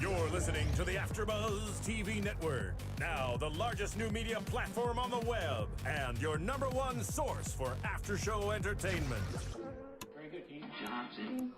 You're listening to the AFTERBUZZ TV Network, now the largest new media platform on the web, and your #1 source for after-show entertainment. Very good, Dean Johnson.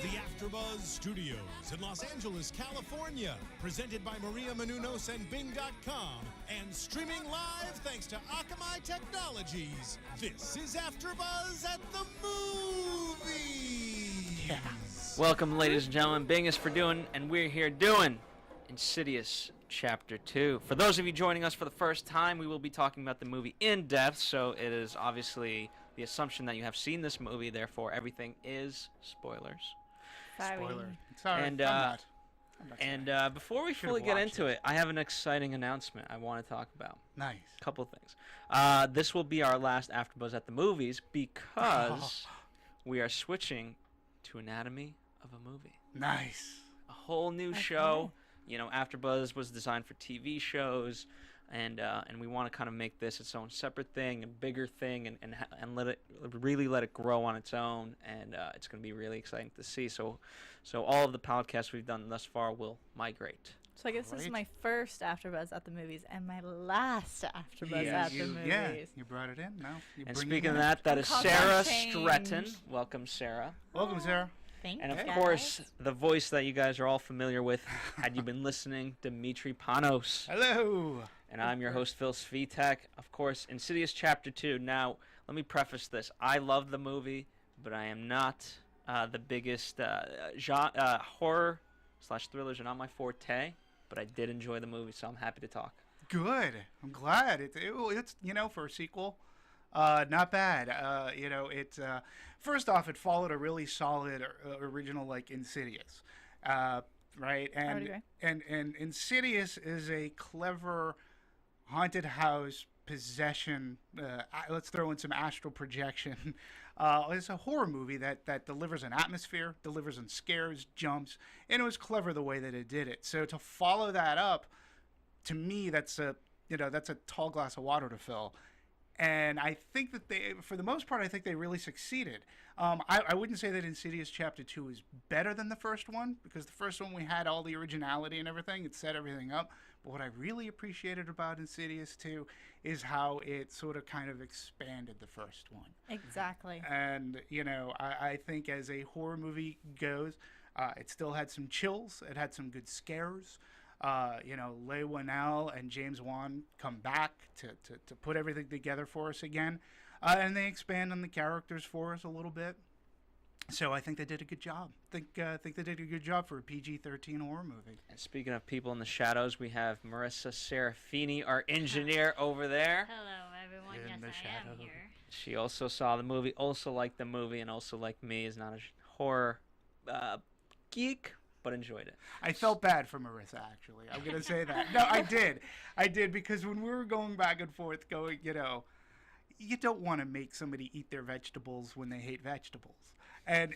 The AFTERBUZZ Studios in Los Angeles, California, presented by Maria Menounos and Bing.com, and streaming live thanks to Akamai Technologies. This is AFTERBUZZ at the Movies. Yes. Welcome, ladies and gentlemen. Bing is for doing, and we're here doing Insidious Chapter 2. For those of you joining us for the first time, we will be talking about the movie in depth, so it is obviously the assumption that you have seen this movie, therefore everything is spoilers. Spoiler. Sorry, And, I'm not before we Should've fully get watched into it, I have an exciting announcement I want to talk about. Nice. A couple of things. This will be our last AfterBuzz at the Movies because we are switching to Anatomy of a Movie. Nice. A whole new show. You know, AfterBuzz was designed for TV shows, and we want to kind of make this its own separate thing, and bigger thing, and let it grow on its own, and it's going to be really exciting to see. So all of the podcasts we've done thus far will migrate. So I guess this is my first AfterBuzz at the Movies and my last AfterBuzz at the Movies. Yeah, you brought it in. No. And speaking of that is Sara Stretton. Welcome, Sarah. Welcome, Sarah. Thank And you, of guys. course, the voice that you guys are all familiar with, had you been listening, Demetri Panos. Hello. And I'm your host, Phil Svitek. Of course, Insidious Chapter 2. Now, let me preface this. I love the movie, but I am not the biggest horror/thrillers are not my forte, but I did enjoy the movie, so I'm happy to talk. Good. I'm glad. It's for a sequel, not bad. First off, it followed a really solid original like Insidious. Right? I would agree. And Insidious is a clever haunted house possession. Let's throw in some astral projection. It's a horror movie that delivers an atmosphere, delivers on scares, jumps, and it was clever the way that it did it. So to follow that up, to me, that's a tall glass of water to fill. And I think that for the most part, I think they really succeeded. I wouldn't say that Insidious Chapter 2 is better than the first one, because the first one we had all the originality and everything. It set everything up. But what I really appreciated about Insidious 2 is how it sort of kind of expanded the first one. Exactly. And, I think as a horror movie goes, it still had some chills. It had some good scares. Leigh Whannell and James Wan come back to put everything together for us again, and they expand on the characters for us a little bit. So I think they did a good job. Think they did a good job for a PG-13 horror movie. And speaking of people in the shadows, we have Marisa Serafini, our engineer over there. Hello, everyone. In the Yes, I shadow. am here. She also saw the movie, also liked the movie, and also like me is not a horror geek, but enjoyed it. I felt bad for Marissa, actually. I'm going to say that. No, I did, because when we were going back and forth, you don't want to make somebody eat their vegetables when they hate vegetables. And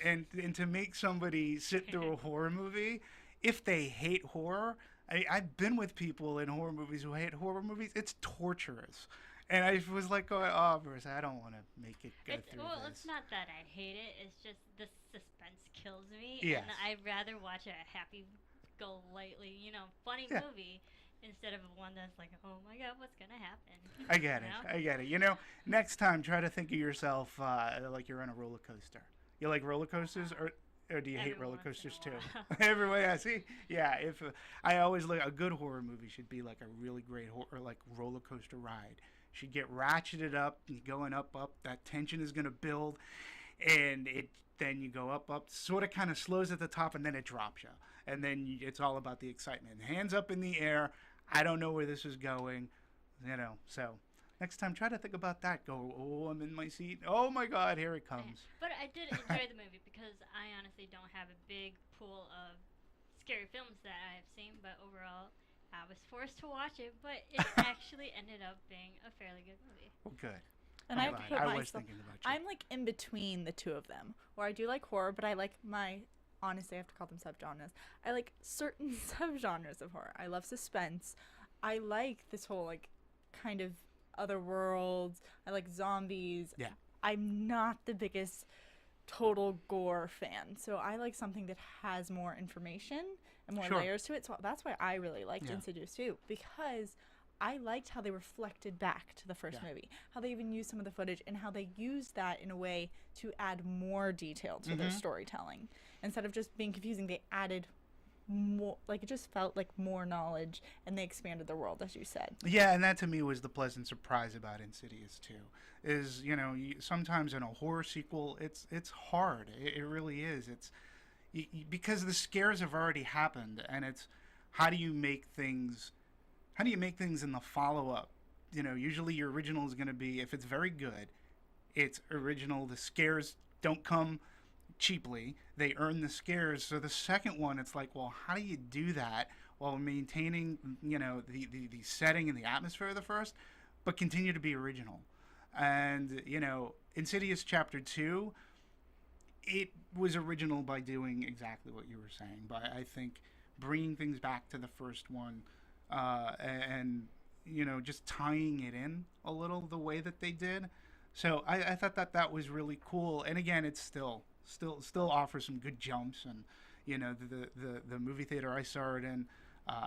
to make somebody sit through a horror movie, if they hate horror, I've been with people in horror movies who hate horror movies. It's torturous. And I was like, Marissa, I don't want to make it go through Well, this. it's not that I hate it. It's just the suspense kills me. Yes. And I'd rather watch a happy-go-lightly, funny Yeah. movie instead of one that's like, oh my God, what's going to happen? I get it. Next time, try to think of yourself like you're on a roller coaster. You like roller coasters, or do you hate roller coasters too? Everyone, yeah. See, yeah. If I always look, a good horror movie should be like a really great roller coaster ride. Should get ratcheted up, and going up. That tension is going to build, and then you go up. Sort of, kind of slows at the top, and then it drops you, and then it's all about the excitement. Hands up in the air. I don't know where this is going, So next time, try to think about that. Go, oh, I'm in my seat. Oh my God, here it comes. But I did enjoy the movie because I honestly don't have a big pool of scary films that I have seen, but overall, I was forced to watch it, but it actually ended up being a fairly good movie. Well, good. And I have to put I was myself. thinking about you. I'm like in between the two of them, where I do like horror, but I like honestly, I have to call them subgenres. I like certain subgenres of horror. I love suspense. I like this whole kind of other worlds. I like zombies. Yeah. I'm not the biggest total gore fan, so I like something that has more information and more Sure. layers to it. So that's why I really liked Yeah. Insidious too, because I liked how they reflected back to the first Yeah. movie, how they even used some of the footage, and how they used that in a way to add more detail to their storytelling. Instead of just being confusing, they added more, like it just felt like more knowledge, and they expanded the world, as you said. Yeah, and that to me was the pleasant surprise about Insidious too. Is sometimes in a horror sequel, it's hard. It really is. It's because the scares have already happened, and it's how do you make things in the follow up. Usually your original is going to be, if it's very good, it's original. The scares don't come cheaply. They earn the scares. So the second one, it's like, well, how do you do that while maintaining, the setting and the atmosphere of the first, but continue to be original? And, Insidious Chapter 2, it was original by doing exactly what you were saying. By, I think, bringing things back to the first one, and just tying it in a little the way that they did. So I thought that was really cool. And again, it's still offers some good jumps. And the movie theater I saw it in,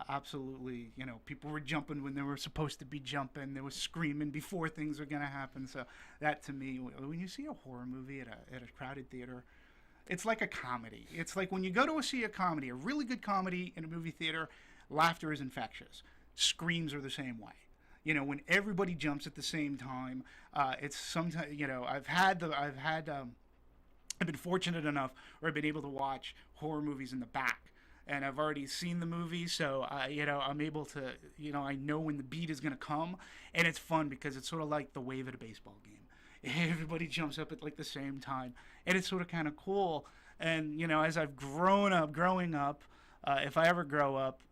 absolutely, people were jumping when they were supposed to be jumping. They were screaming before things were gonna happen. So that, to me, when you see a horror movie at a crowded theater, it's like a comedy. It's like when you go to see a comedy, a really good comedy in a movie theater, laughter is infectious. Screams are the same way. When everybody jumps at the same time, it's sometimes, I've been fortunate enough where I've been able to watch horror movies in the back, and I've already seen the movie, so I'm able to, I know when the beat is gonna come, and it's fun because it's sort of like the wave at a baseball game. Everybody jumps up at like the same time, and it's sort of kind of cool. And as I've growing up, if I ever grow up,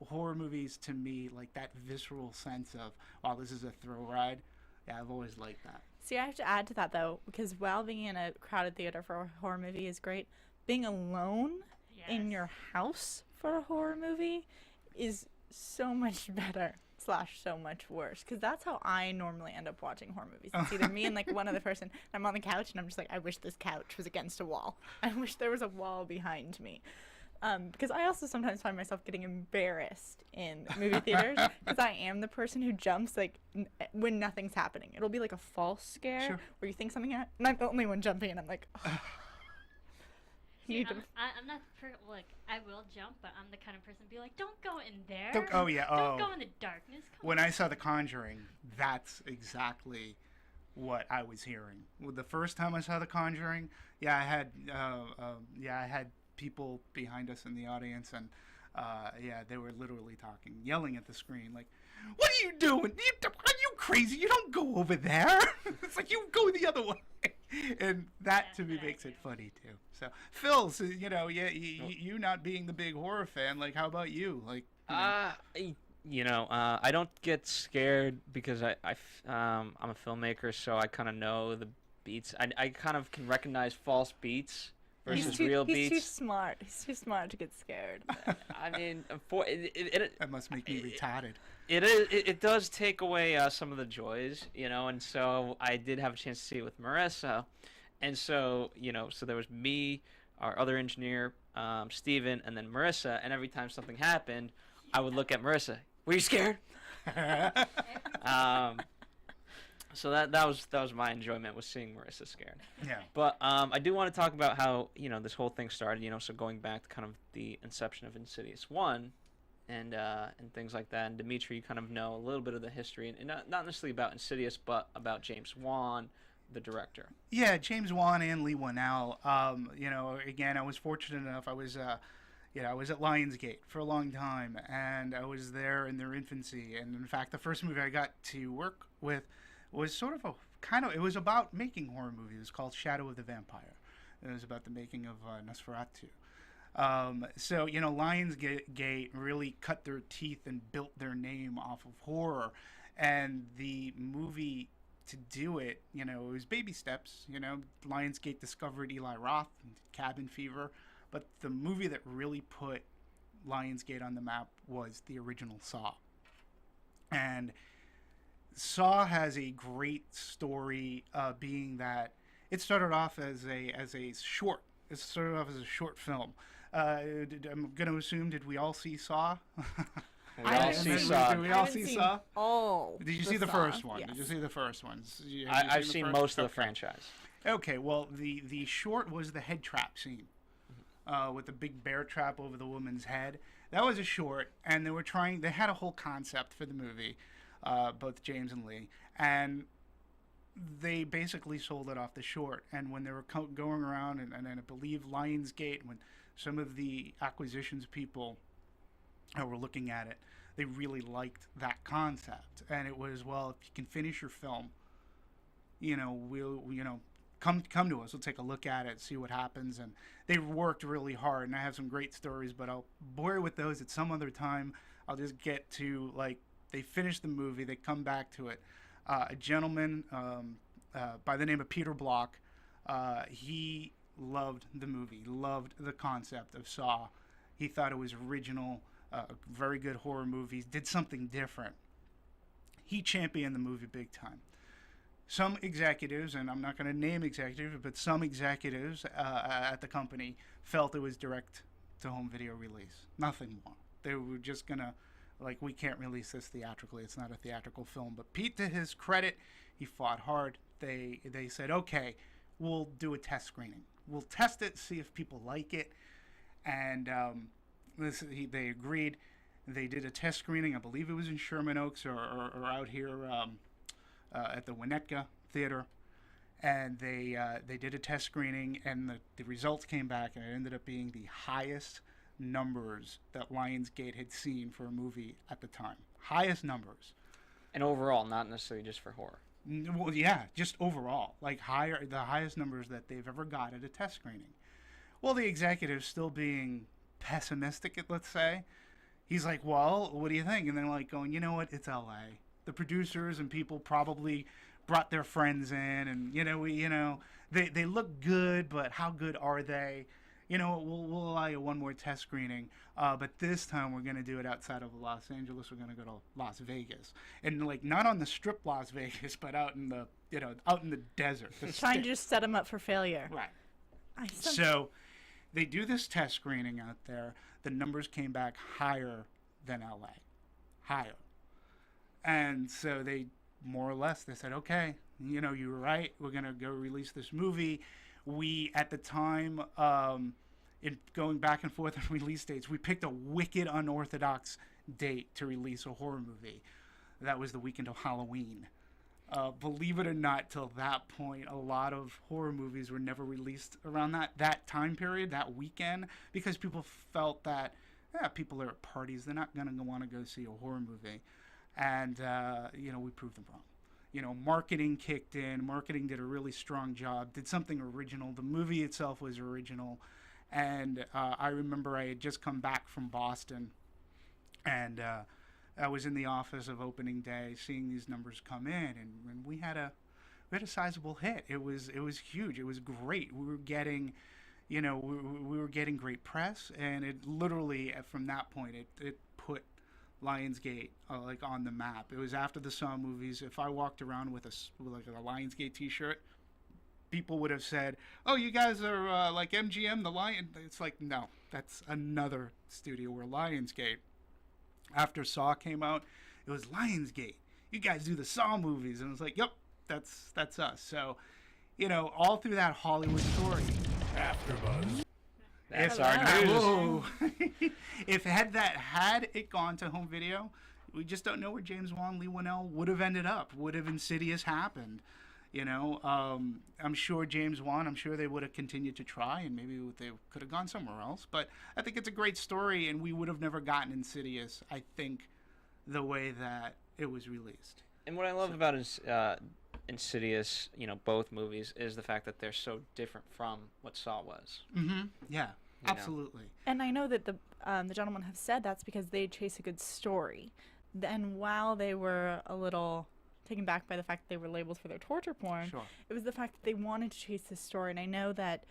horror movies to me, like that visceral sense of, wow, this is a thrill ride. Yeah, I've always liked that. See, I have to add to that though, because while being in a crowded theater for a horror movie is great, being alone in your house for a horror movie is so much better / so much worse, because that's how I normally end up watching horror movies. It's either me and like one other person, and I'm on the couch and I'm just like, I wish this couch was against a wall. I wish there was a wall behind me. Because I also sometimes find myself getting embarrassed in movie theaters, because I am the person who jumps like when nothing's happening. It'll be like a false scare where you think something happened, and I'm the only one jumping, and I'm like, oh. See, I'm not like, I will jump, but I'm the kind of person to be like, don't go in there. Don't go in the darkness. When I saw The Conjuring, that's exactly what I was hearing. The first time I saw The Conjuring, I had people behind us in the audience, and they were literally yelling at the screen, like, what are you doing? Are you crazy? You don't go over there. It's like, you go the other way. And that to me makes it funny too. So Phil, you not being the big horror fan, like, how about you? Like, I don't get scared because I'm a filmmaker, so I kind of know the beats. I kind of can recognize false beats versus real beats. He's too smart. He's too smart to get scared. I mean, that must make me retarded. It does take away some of the joys, and so I did have a chance to see it with Marisa, and so so there was me, our other engineer, Steven, and then Marisa, and every time something happened, I would look at Marisa. Were you scared? So that was my enjoyment, was seeing Marisa scared. Yeah. But I do want to talk about how this whole thing started. So going back to kind of the inception of Insidious 1, and things like that. And Demetri, you kind of know a little bit of the history, and not necessarily about Insidious, but about James Wan, the director. Yeah, James Wan and Leigh Whannell. Again, I was fortunate enough. I was at Lionsgate for a long time, and I was there in their infancy. And in fact, the first movie I got to work with was sort of it was about making horror movies. It was called Shadow of the Vampire. It was about the making of Nosferatu. So Lionsgate really cut their teeth and built their name off of horror, and the movie, to do it, it was baby steps. Lionsgate discovered Eli Roth and Cabin Fever, but the movie that really put Lionsgate on the map was the original Saw. And Saw has a great story, being that it started off as a short. It started off as a short film. I'm going to assume, did we all see Saw? We all see Saw. Did we all see Saw? Oh. Did you see the first one? Yes. Did you see the first one? I've seen most of the franchise. Okay, well, the short was the head trap scene, with the big bear trap over the woman's head. That was a short, and they had a whole concept for the movie, both James and Lee, and they basically sold it off the short. And when they were going around, and I believe Lionsgate, when some of the acquisitions people were looking at it, they really liked that concept. And it was, well, if you can finish your film, we'll, come to us. We'll take a look at it, see what happens. And they worked really hard, and I have some great stories, but I'll bore you with those at some other time. I'll just get to, they finished the movie, they come back to it. A gentleman by the name of Peter Block, he loved the movie, loved the concept of Saw. He thought it was original, very good horror movies, did something different. He championed the movie big time. Some executives, and I'm not going to name executives, but some executives at the company felt it was direct-to-home video release. Nothing more. They were just going to, we can't release this theatrically. It's not a theatrical film. But Pete, to his credit, he fought hard. They said, okay, we'll do a test screening. We'll test it, see if people like it. And they agreed. They did a test screening. I believe it was in Sherman Oaks or out here at the Winnetka Theater, and they did a test screening, and the results came back, and it ended up being the highest numbers that Lionsgate had seen for a movie at the time. Highest numbers. And overall, not necessarily just for horror. Well, yeah, just overall, the highest numbers that they've ever got at a test screening. Well, the executive, still being pessimistic, let's say, he's like, well, what do you think? And they're going, you know what, it's L.A. The producers and people probably brought their friends in, and they look good, but how good are they? We'll allow you one more test screening, but this time we're going to do it outside of Los Angeles. We're going to go to Las Vegas, and not on the strip Las Vegas, but out in the desert. Trying to just set them up for failure. Right. So they do this test screening out there. The numbers came back higher than LA, higher. And so they, more or less, they said, okay, you were right. We're going to go release this movie. We, at the time, in going back and forth on release dates, we picked a wicked unorthodox date to release a horror movie. That was the weekend of Halloween. Believe it or not, till that point, a lot of horror movies were never released around that time period, that weekend, because people felt that, people are at parties. They're not going to want to go see a horror movie. And, we proved them wrong. Marketing kicked in. Marketing did a really strong job, did something original. The movie itself was original. And I remember I had just come back from Boston, and I was in the office of opening day seeing these numbers come in, and we had a sizable hit. It was huge. It was great. We were getting, we were getting great press, and it literally, from that point, it put Lionsgate on the map. It was after the Saw movies. If I walked around with a Lionsgate t-shirt, people would have said, oh, you guys are like MGM, the Lion. It's no, that's another studio. We're Lionsgate. After Saw came out, it was Lionsgate. You guys do the Saw movies. And it was yep, that's us. So, all through that Hollywood story. AfterBuzz. That's our news. If had it gone to home video, we just don't know where James Wan, Lee Winnell would have ended up. Would have Insidious happened? I'm sure James Wan, I'm sure they would have continued to try, and maybe they could have gone somewhere else. But I think it's a great story, and we would have never gotten Insidious, I think, the way that it was released. And what I love about Insidious, both movies, is the fact that they're so different from what Saw was. Mm-hmm. Yeah, absolutely. And I know that the gentlemen have said that's because they chase a good story. And while they were a little taken back by the fact that they were labeled for their torture porn, Sure. It was the fact that they wanted to chase this story. And I know that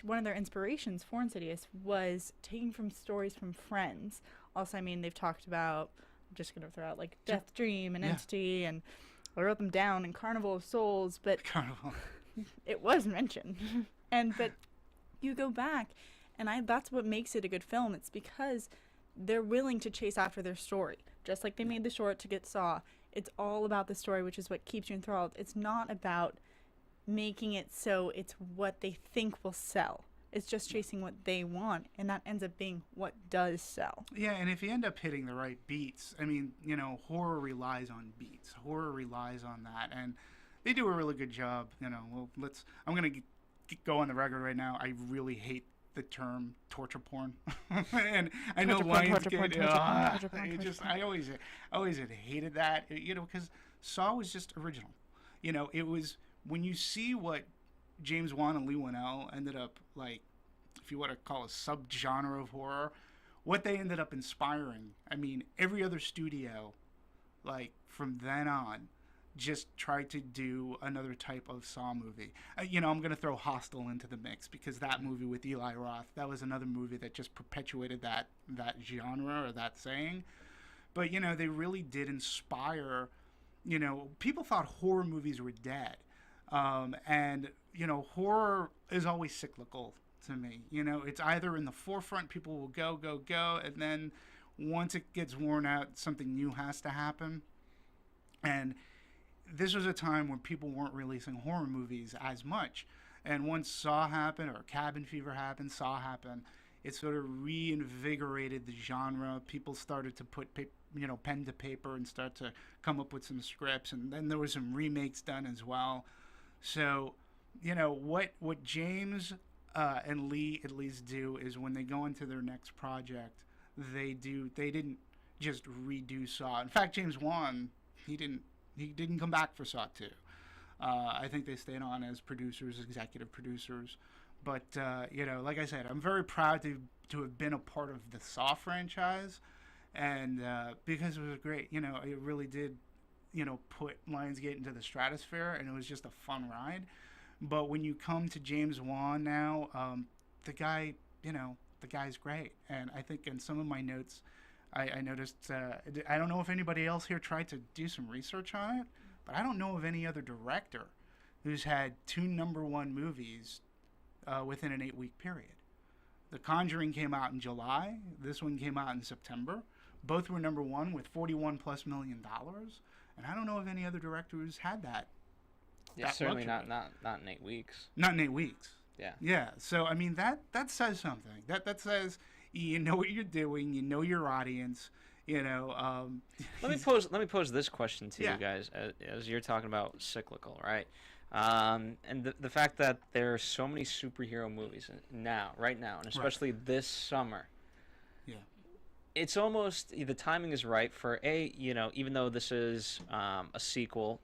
one of their inspirations for Insidious was taking from stories from friends. Also, they've talked about just going to throw out like Death Dream and Entity, and I wrote them down, and Carnival of Souls, but Carnival. it was mentioned. But you go back, and that's what makes it a good film. It's because they're willing to chase after their story. Just like they made the short to get Saw. It's all about the story, which is what keeps you enthralled. It's not about making it so it's what they think will sell. It's just chasing what they want, and that ends up being what does sell. Yeah, and if you end up hitting the right beats, I mean, you know, horror relies on beats. Horror relies on that, and they do a really good job. You know, well, I'm gonna go on the record right now. I really hate the term torture porn, and I know Lionsgate. I always had hated that. You know, because Saw was just original. You know, it was when you see what James Wan and Lee Winnell ended up, like, if you want to call a subgenre of horror, what they ended up inspiring. I mean, every other studio, like, from then on, just tried to do another type of Saw movie. You know, I'm going to throw Hostel into the mix, because that movie with Eli Roth, that was another movie that just perpetuated that genre or that saying. But, you know, they really did inspire, you know, people thought horror movies were dead. And, you know, horror is always cyclical to me. You know, it's either in the forefront, people will go, and then once it gets worn out, something new has to happen. And this was a time when people weren't releasing horror movies as much. And once Saw happened, or Cabin Fever happened, Saw happened, it sort of reinvigorated the genre. People started to put pen to paper and start to come up with some scripts. And then there was some remakes done as well. So, you know, what James and Lee at least do is when they go into their next project, they didn't just redo Saw. In fact, James Wan, he didn't come back for Saw 2. I think they stayed on as producers, executive producers. But, you know, like I said, I'm very proud to have been a part of the Saw franchise, and because it was great. You know, it really did, you know, put Lionsgate into the stratosphere, and it was just a fun ride. But when you come to James Wan now, the guy's great. And I think in some of my notes, I noticed, I don't know if anybody else here tried to do some research on it, but I don't know of any other director who's had 2 #1 movies within an 8-week period. The Conjuring came out in July. This one came out in September. Both were #1 with $41+ million. And I don't know of any other director who's had that. Yeah, certainly not in 8 weeks. Not in 8 weeks. Yeah. Yeah. So I mean that says something. That says you know what you're doing. You know your audience. You know. Let me pose this question to you guys as you're talking about cyclical, right? And the fact that there are so many superhero movies right now, and especially this summer. Yeah. It's almost the timing is right for you know, even though this is a sequel,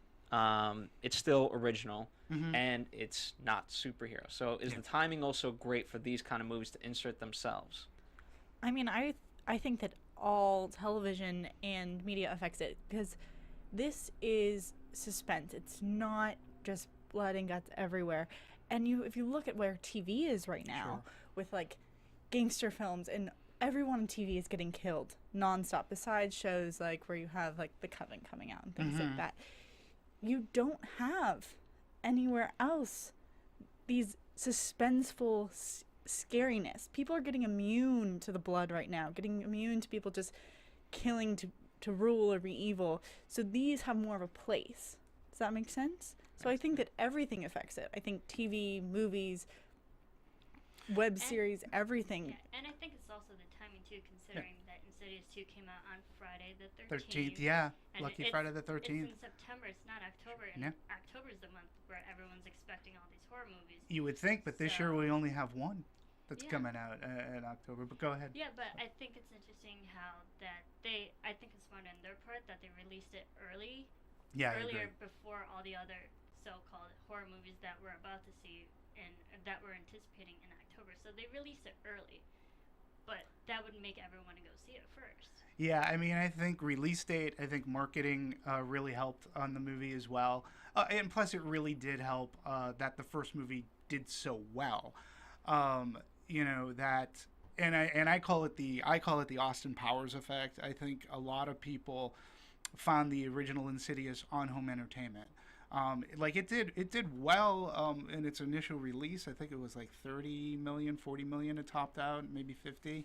it's still original, and it's not superhero. So is the timing also great for these kind of movies to insert themselves? I mean, I think that all television and media affects it, because this is suspense. It's not just blood and guts everywhere. And if you look at where TV is right now, with like gangster films, and everyone on TV is getting killed nonstop, besides shows like where you have like The Coven coming out and things like that. You don't have anywhere else these suspenseful scariness. People are getting immune to the blood right now, getting immune to people just killing to rule or be evil. So these have more of a place. Does that make sense? So I think that everything affects it. I think TV, movies, web series, everything. Yeah, and I think it's also the timing too, considering that Insidious 2 came out on Friday the 13th. 13th. Yeah, And lucky Friday the 13th. It's in September. It's not October. And October is the month where everyone's expecting all these horror movies. You would think, but this year we only have one that's coming out in October. But go ahead. Yeah, but I think it's interesting how that I think it's smart on their part that they released it early. Yeah, earlier before all the other so-called horror movies that we're about to see and that we're anticipating in October. So they released it early, but that would make everyone go see it first. Yeah, I mean, I think release date, I think marketing really helped on the movie as well. And plus it really did help that the first movie did so well. You know, that I call it the Austin Powers effect. I think a lot of people found the original Insidious on home entertainment. Like it did well in its initial release. I think it was like 30 million, 40 million it topped out, maybe 50.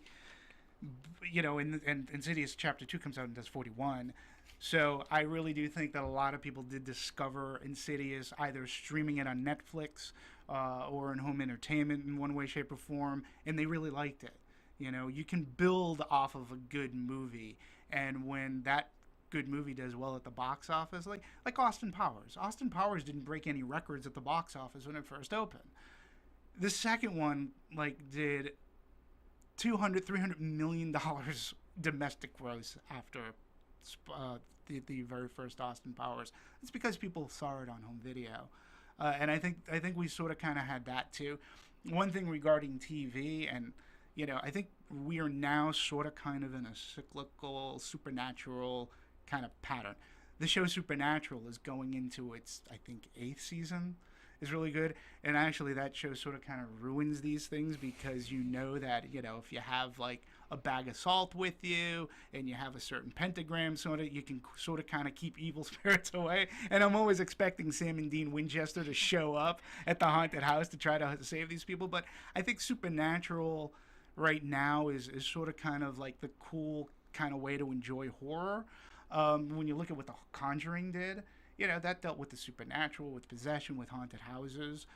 You know, and Insidious Chapter 2 comes out and does 41. So I really do think that a lot of people did discover Insidious either streaming it on Netflix or in home entertainment in one way, shape, or form, and they really liked it. You know, you can build off of a good movie, and when that good movie does well at the box office, like Austin Powers. Austin Powers didn't break any records at the box office when it first opened. The second one did $200-300 million domestic gross after the very first Austin Powers. It's because people saw it on home video, and I think we sort of kind of had that too. One thing regarding TV, and you know, I think we are now sort of kind of in a cyclical supernatural kind of pattern. The show Supernatural is going into its, I think, 8th season. Is really good, and actually that show sort of kind of ruins these things, because you know that, you know, if you have like a bag of salt with you and you have a certain pentagram, sort of, you can sort of kind of keep evil spirits away. And I'm always expecting Sam and Dean Winchester to show up at the haunted house to try to save these people. But I think Supernatural right now is sort of kind of like the cool kind of way to enjoy horror. When you look at what The Conjuring did, you know, that dealt with the supernatural, with possession, with haunted houses.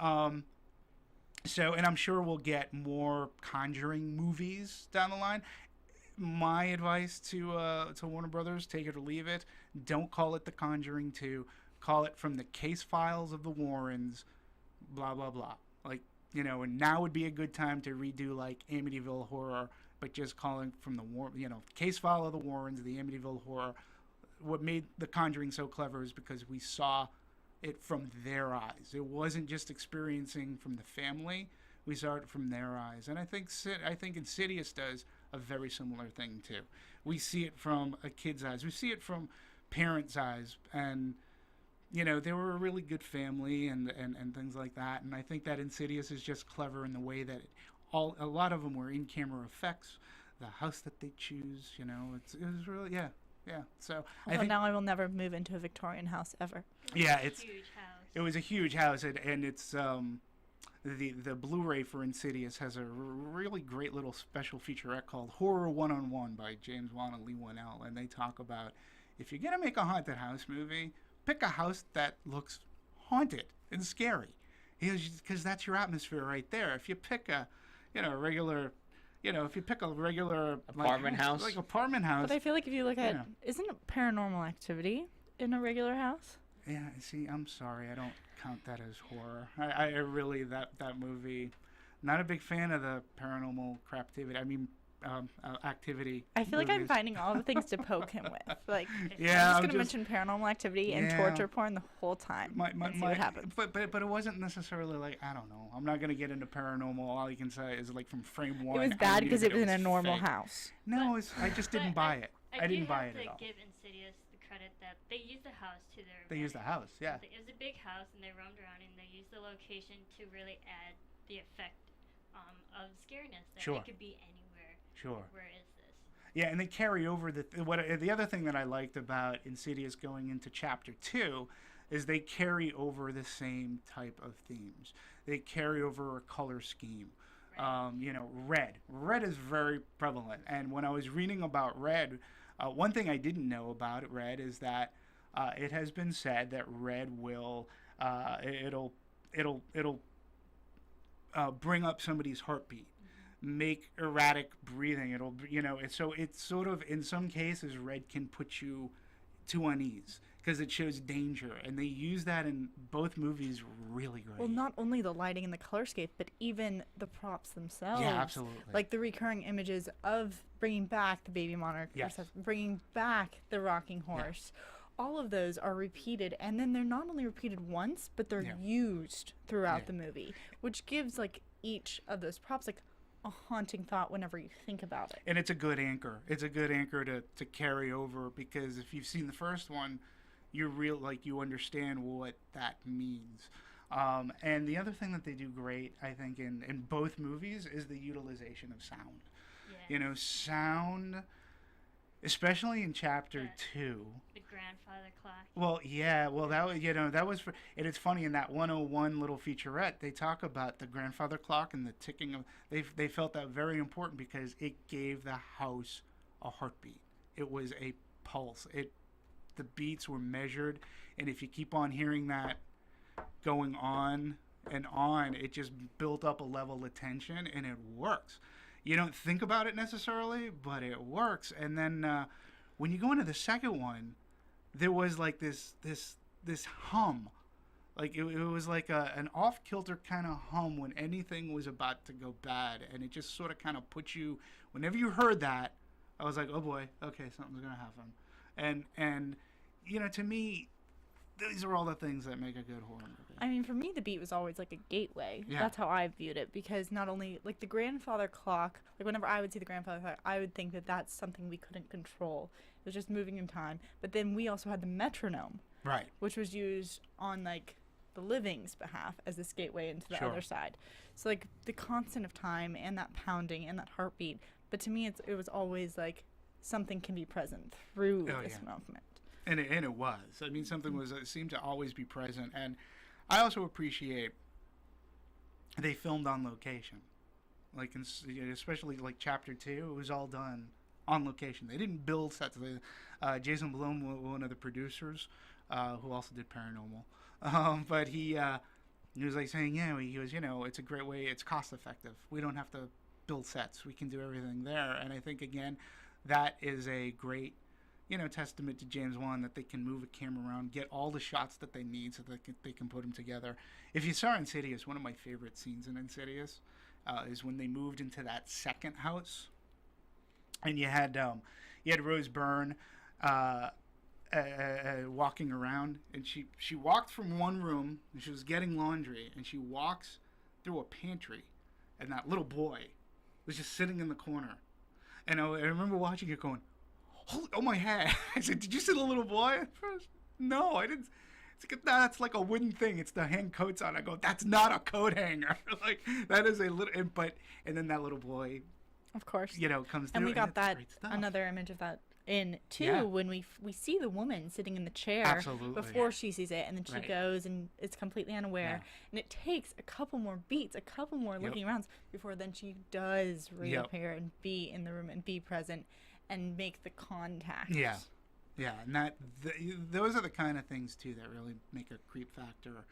So, and I'm sure we'll get more Conjuring movies down the line. My advice to Warner Brothers, take it or leave it. Don't call it The Conjuring 2. Call it From the Case Files of the Warrens, blah, blah, blah. Like, you know, and now would be a good time to redo like Amityville Horror, but just calling from the Case File of the Warrens, the Amityville Horror. What made The Conjuring so clever is because we saw it from their eyes. It wasn't just experiencing from the family. We saw it from their eyes. And I think Insidious does a very similar thing too. We see it from a kid's eyes. We see it from parents' eyes. And, you know, they were a really good family and things like that. And I think that Insidious is just clever in the way that a lot of them were in-camera effects. The house that they choose, you know, it was really, yeah. Yeah, so I think now I will never move into a Victorian house ever. Yeah, Huge house. It was a huge house, and it's the Blu-ray for Insidious has a really great little special featurette called Horror One-on-One by James Wan and Lee Winnell, and they talk about, if you're gonna make a haunted house movie, pick a house that looks haunted and scary, because that's your atmosphere right there. If you pick a regular apartment house, like apartment house. But I feel like if you look at, isn't it Paranormal Activity in a regular house? Yeah, see, I'm sorry, I don't count that as horror. I really, that movie, not a big fan of the paranormal craptivity. I mean, activity. I feel movies. like I'm finding all the things to poke him with. Like, yeah, I'm just gonna mention Paranormal Activity and torture porn the whole time. And see what happens. But it wasn't necessarily like, I don't know. I'm not gonna get into paranormal. All you can say is like from frame one. It was bad because it was in a normal house. No, I just didn't buy it. I didn't buy it at all. I do have to give Insidious the credit that they used the house to their advantage. They used the house, yeah. It was a big house, and they roamed around, and they used the location to really add the effect of scariness. That Sure. it could be anywhere. Sure. Where is this? Yeah, and they carry over the other thing that I liked about Insidious going into Chapter 2 is they carry over the same type of themes. They carry over a color scheme. You know, red. Red is very prevalent. And when I was reading about red, one thing I didn't know about red is that it has been said that red will it'll bring up somebody's heartbeat, make erratic breathing. It'll, you know, so it's sort of, in some cases, red can put you to unease because it shows danger, and they use that in both movies really great. Well, not only the lighting and the colorscape, but even the props themselves. Yeah, absolutely. Like the recurring images of bringing back the baby monarch, Yes. bringing back the rocking horse. Yeah. All of those are repeated, and then they're not only repeated once, but they're used throughout the movie, which gives like each of those props like a haunting thought whenever you think about it. And it's a good anchor. It's a good anchor to carry over, because if you've seen the first one, you understand what that means. And the other thing that they do great, I think, in both movies is the utilization of sound. Yeah. You know, sound, especially in chapter 2. The grandfather clock. Well, yeah, well, that was for, and it's funny, in that 101 little featurette, they talk about the grandfather clock and the ticking of, they felt that very important because it gave the house a heartbeat. It was a pulse. The beats were measured, and if you keep on hearing that going on and on, it just built up a level of tension, and it works. You don't think about it necessarily, but it works. And then when you go into the second one, there was like this hum, like it was like an off-kilter kind of hum when anything was about to go bad, and it just sort of kind of put you. Whenever you heard that, I was like, oh boy, okay, something's gonna happen. And you know, to me, these are all the things that make a good horror movie. I mean, for me, the beat was always like a gateway. Yeah. That's how I viewed it, because not only like the grandfather clock, like whenever I would see the grandfather clock, I would think that that's something we couldn't control. It was just moving in time. But then we also had the metronome, Right. which was used on like the living's behalf as this gateway into the Sure. other side. So like the constant of time and that pounding and that heartbeat. But to me, it was always like something can be present through this movement. And it was. I mean, something was it seemed to always be present. And I also appreciate they filmed on location. Like, especially like chapter 2, it was all done on location. They didn't build sets. Jason Blum, one of the producers, who also did Paranormal, but he was like saying, yeah, he goes, you know, it's a great way. It's cost effective. We don't have to build sets. We can do everything there. And I think, again, that is a great, you know, testament to James Wan, that they can move a camera around, get all the shots that they need so that they can put them together. If you saw Insidious, one of my favorite scenes in Insidious is when they moved into that second house, and you had Rose Byrne walking around, and she walked from one room, and she was getting laundry, and she walks through a pantry, and that little boy was just sitting in the corner. And I remember watching it going, oh my head. I said, did you see the little boy at first? No, I didn't. It's like, that's like a wooden thing. It's the hang coats on. I go, that's not a coat hanger. Like, that is a little, and then that little boy, Of course. you know, comes through. And we got it's that, great stuff. another image of that in too, Yeah. when we see the woman sitting in the chair Absolutely. before she sees it, and then she Right. goes and it's completely unaware, and it takes a couple more beats, a couple more looking arounds before then she does reappear and be in the room and be present and make the contact. Yeah, and those are the kind of things too that really make a creep factor,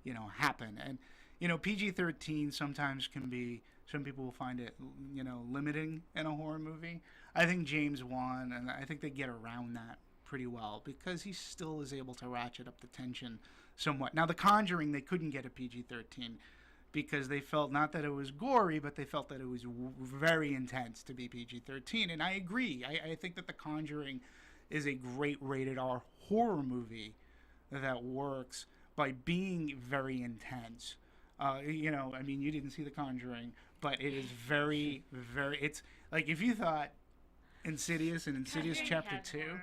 you know, happen. And you know, PG-13 sometimes can be. Some people will find it, you know, limiting in a horror movie. I think James Wan, and I think they get around that pretty well because he still is able to ratchet up the tension somewhat. Now, The Conjuring, they couldn't get a PG-13 because they felt not that it was gory, but they felt that it was very intense to be PG-13. And I agree. I think that The Conjuring is a great rated R horror movie that works by being very intense. You know, I mean, you didn't see The Conjuring, but it is very, very. It's like if you thought Insidious and Insidious Conjuring Chapter had 2. more-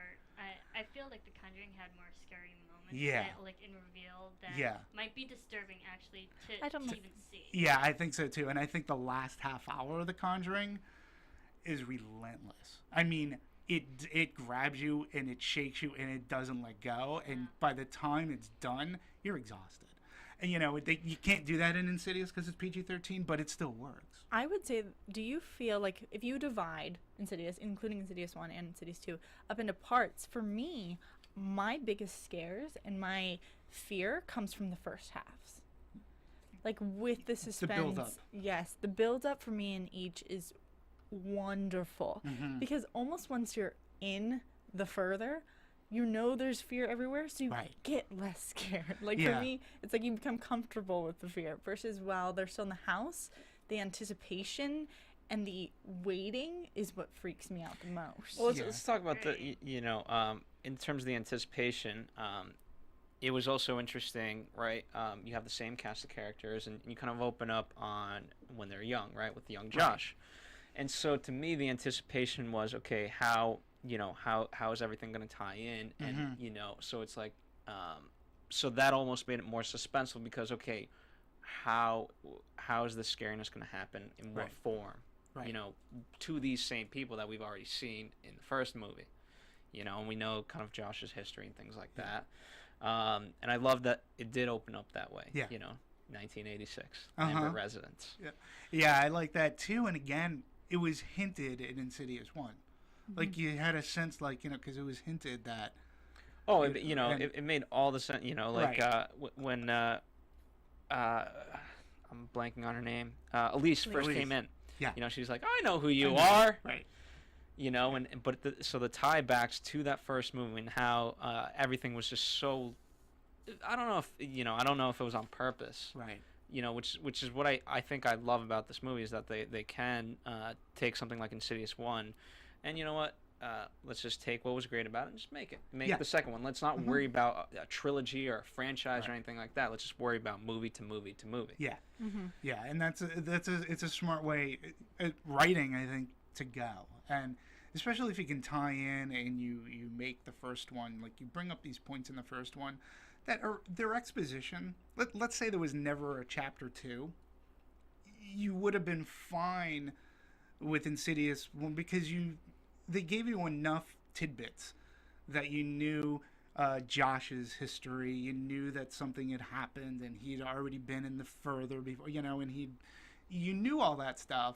I feel like The Conjuring had more scary moments. Yeah. That, like in reveal that Yeah. might be disturbing actually I don't know. to even see. Yeah, I think so too. And I think the last half hour of The Conjuring is relentless. I mean, it grabs you and it shakes you and it doesn't let go. And by the time it's done, you're exhausted. And you know, you can't do that in Insidious because it's PG-13, but it still works. I would say, do you feel like if you divide Insidious, including Insidious 1 and Insidious 2, up into parts, for me, my biggest scares and my fear comes from the first halves. Like with the suspense. The build-up. Yes, the build-up for me in each is wonderful. Mm-hmm. Because almost once you're in the further, you know there's fear everywhere, so you get less scared. Like for me, it's like you become comfortable with the fear versus while they're still in the house, the anticipation and the waiting is what freaks me out the most. Well, let's talk about the, you know, in terms of the anticipation, it was also interesting, right? You have the same cast of characters, and you kind of open up on when they're young, right, with the young Josh. And so to me, the anticipation was, okay, how is everything going to tie in? And, you know, so it's like, so that almost made it more suspenseful because, okay, how is this scariness going to happen in what form? Right. You know, to these same people that we've already seen in the first movie. You know, and we know kind of Josh's history and things like that. And I love that it did open up that way. Yeah. You know, 1986, Lambert residence. Yeah, I like that too. And again, it was hinted in Insidious 1. Like, you had a sense, like, you know, because it was hinted that... Oh, it made all the sense, you know, like when I'm blanking on her name, Elise first came in. Yeah. You know, she's like, I know who you are. Right. You know, so the tie backs to that first movie and how everything was just so, I don't know if it was on purpose. Right. You know, which is what I think I love about this movie is that they can take something like Insidious 1, and you know what, let's just take what was great about it and just make the second one. Let's not worry about a trilogy or a franchise or anything like that. Let's just worry about movie to movie to movie. Yeah. Yeah, and it's a smart way, writing, I think, to go. And especially if you can tie in and you make the first one, like you bring up these points in the first one that are their exposition. Let's say there was never a chapter 2. You would have been fine with Insidious 1 because they gave you enough tidbits that you knew Josh's history. You knew that something had happened and he'd already been in the further before, you know, and you knew all that stuff,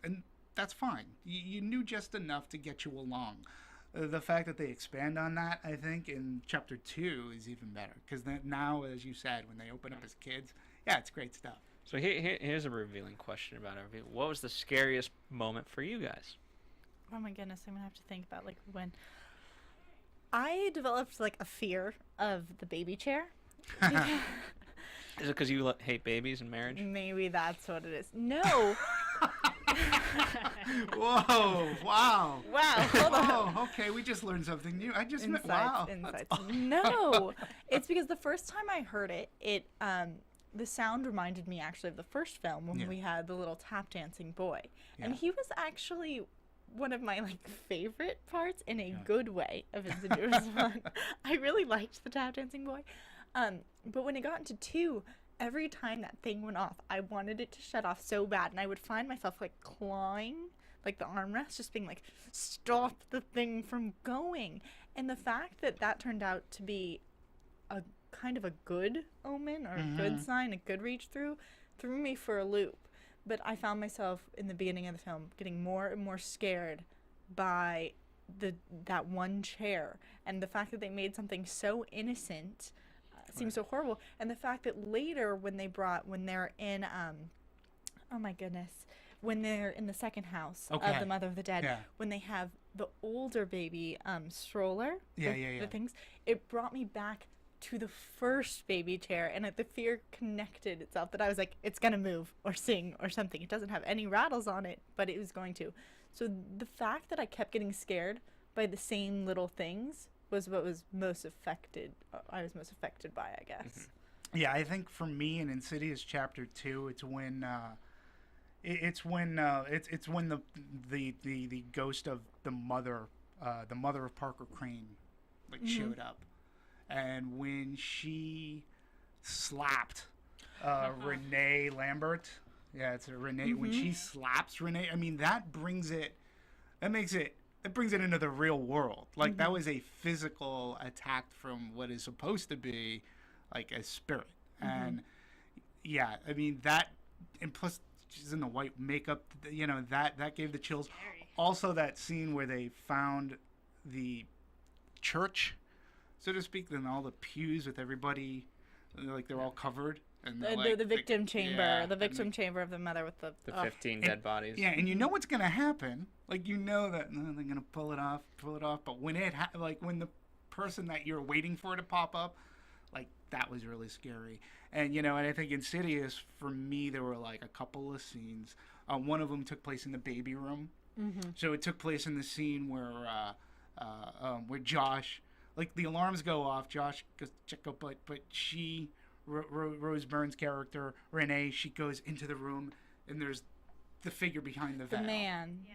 and that's fine. You knew just enough to get you along. The fact that they expand on that, I think, in chapter 2 is even better. Because now, as you said, when they open up as kids, yeah, it's great stuff. So here's a revealing question about everything. What was the scariest moment for you guys? Oh my goodness, I'm going to have to think about, like, when I developed, like, a fear of the baby chair. Is it because you hate babies and marriage? Maybe that's what it is. No. Whoa! Wow! Wow! Hold on. Oh, okay. We just learned something new. I just meant wow. Insights. No, it's because the first time I heard it, the sound reminded me actually of the first film when we had the little tap dancing boy, and he was actually one of my like favorite parts in a good way of Insidious 1. I really liked the tap dancing boy, but when it got into 2. Every time that thing went off, I wanted it to shut off so bad, and I would find myself like clawing like the armrest, just being like, stop the thing from going. And the fact that that turned out to be a kind of a good omen or a good sign, a good reach through me for a loop. But I found myself in the beginning of the film getting more and more scared by that one chair, and the fact that they made something so innocent seems so horrible. And the fact that later when they're in oh my goodness, when they're in the second house of the Mother of the Dead, when they have the older baby stroller, the things, it brought me back to the first baby chair, and the fear connected itself that I was like, it's gonna move or sing or something. It doesn't have any rattles on it, but it was going to. So the fact that I kept getting scared by the same little things was what was most affected. I was most affected by, I guess. Yeah, I think for me in Insidious Chapter 2, it's when the ghost of the mother of Parker Crane showed up, and when she slapped Renee Lambert. Yeah, it's Renee. When she slaps Renee, I mean that brings it into the real world. Like that was a physical attack from what is supposed to be like a spirit. And yeah, I mean that, and plus she's in the white makeup, you know, that gave the chills. Scary. Also that scene where they found the church, so to speak, then all the pews with everybody, like they're all covered. And the victim chamber, the victim chamber of the mother with the 15 dead bodies. Yeah, and you know what's gonna happen. Like you know that they're gonna pull it off. But when when the person that you're waiting for to pop up, like that was really scary. And you know, and I think Insidious, for me, there were like a couple of scenes. One of them took place in the baby room. So it took place in the scene where Josh, like the alarms go off. Josh goes check out, but she. Rose Byrne's character, Renee, she goes into the room, and there's the figure behind the veil. The man.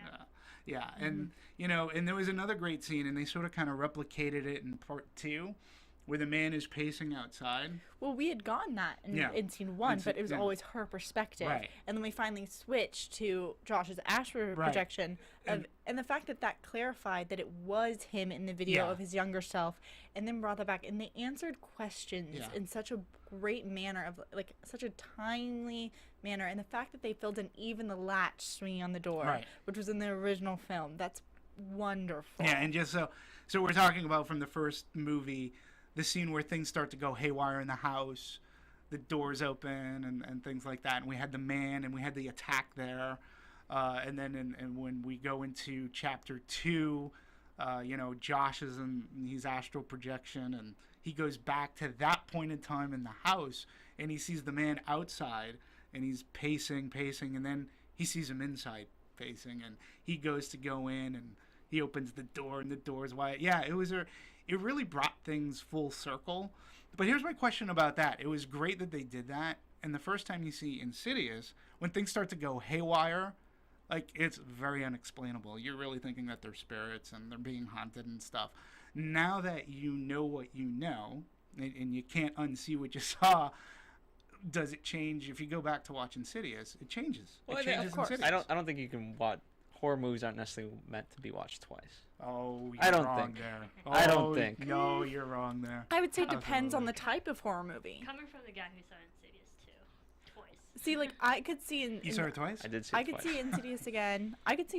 Yeah. And, you know, and there was another great scene, and they sort of kind of replicated it in part 2, where the man is pacing outside. Well, we had gotten that in scene 1, but it was always her perspective. Right. And then we finally switched to Josh's astral projection. And the fact that clarified that it was him in the video of his younger self, and then brought that back. And they answered questions in such a great manner, of like such a timely manner. And the fact that they filled in even the latch swinging on the door, which was in the original film, that's wonderful. Yeah, and just so we're talking about from the first movie, the scene where things start to go haywire in the house, the doors open and things like that, and we had the man and we had the attack there, and then and when we go into chapter 2, Josh is in his astral projection, and he goes back to that point in time in the house, and he sees the man outside, and he's pacing, and then he sees him inside pacing, and he goes to go in, and he opens the door, and the door's wide. Yeah, it really brought things full circle. But here's my question about that. It was great that they did that. And the first time you see Insidious, when things start to go haywire, like, it's very unexplainable. You're really thinking that they're spirits and they're being haunted and stuff. Now that you know what you know, and you can't unsee what you saw, does it change? If you go back to watch Insidious, it changes. Well, it changes. of course. Insidious. I don't think you can watch horror movies. Aren't necessarily meant to be watched twice. Oh, I you're don't wrong think. there. I don't think. No, you're wrong there. I would say it depends on the type of horror movie. Coming from the guy who saw Insidious 2 twice. See, like, I could see You saw it twice? I did see it I could twice. see Insidious again. I could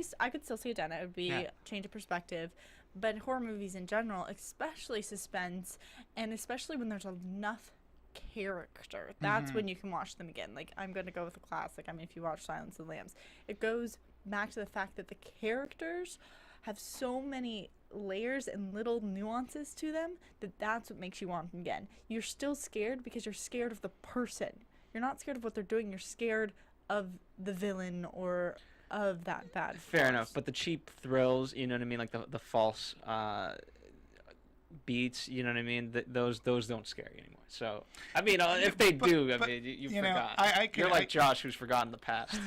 still see it again. It would be a change of perspective. But horror movies in general, especially suspense, and especially when there's enough character, that's when you can watch them again. Like, I'm going to go with a classic. I mean, if you watch Silence of the Lambs, it goes back to the fact that the characters have so many layers and little nuances to them that's what makes you want them again. You're still scared because you're scared of the person. You're not scared of what they're doing. You're scared of the villain or of that bad Fair force. enough, but the cheap thrills, you know what I mean, like the false beats, you know what I mean, those don't scare you anymore. So, I mean, if they do, I mean, you forgot. You're like Josh, who's forgotten the past.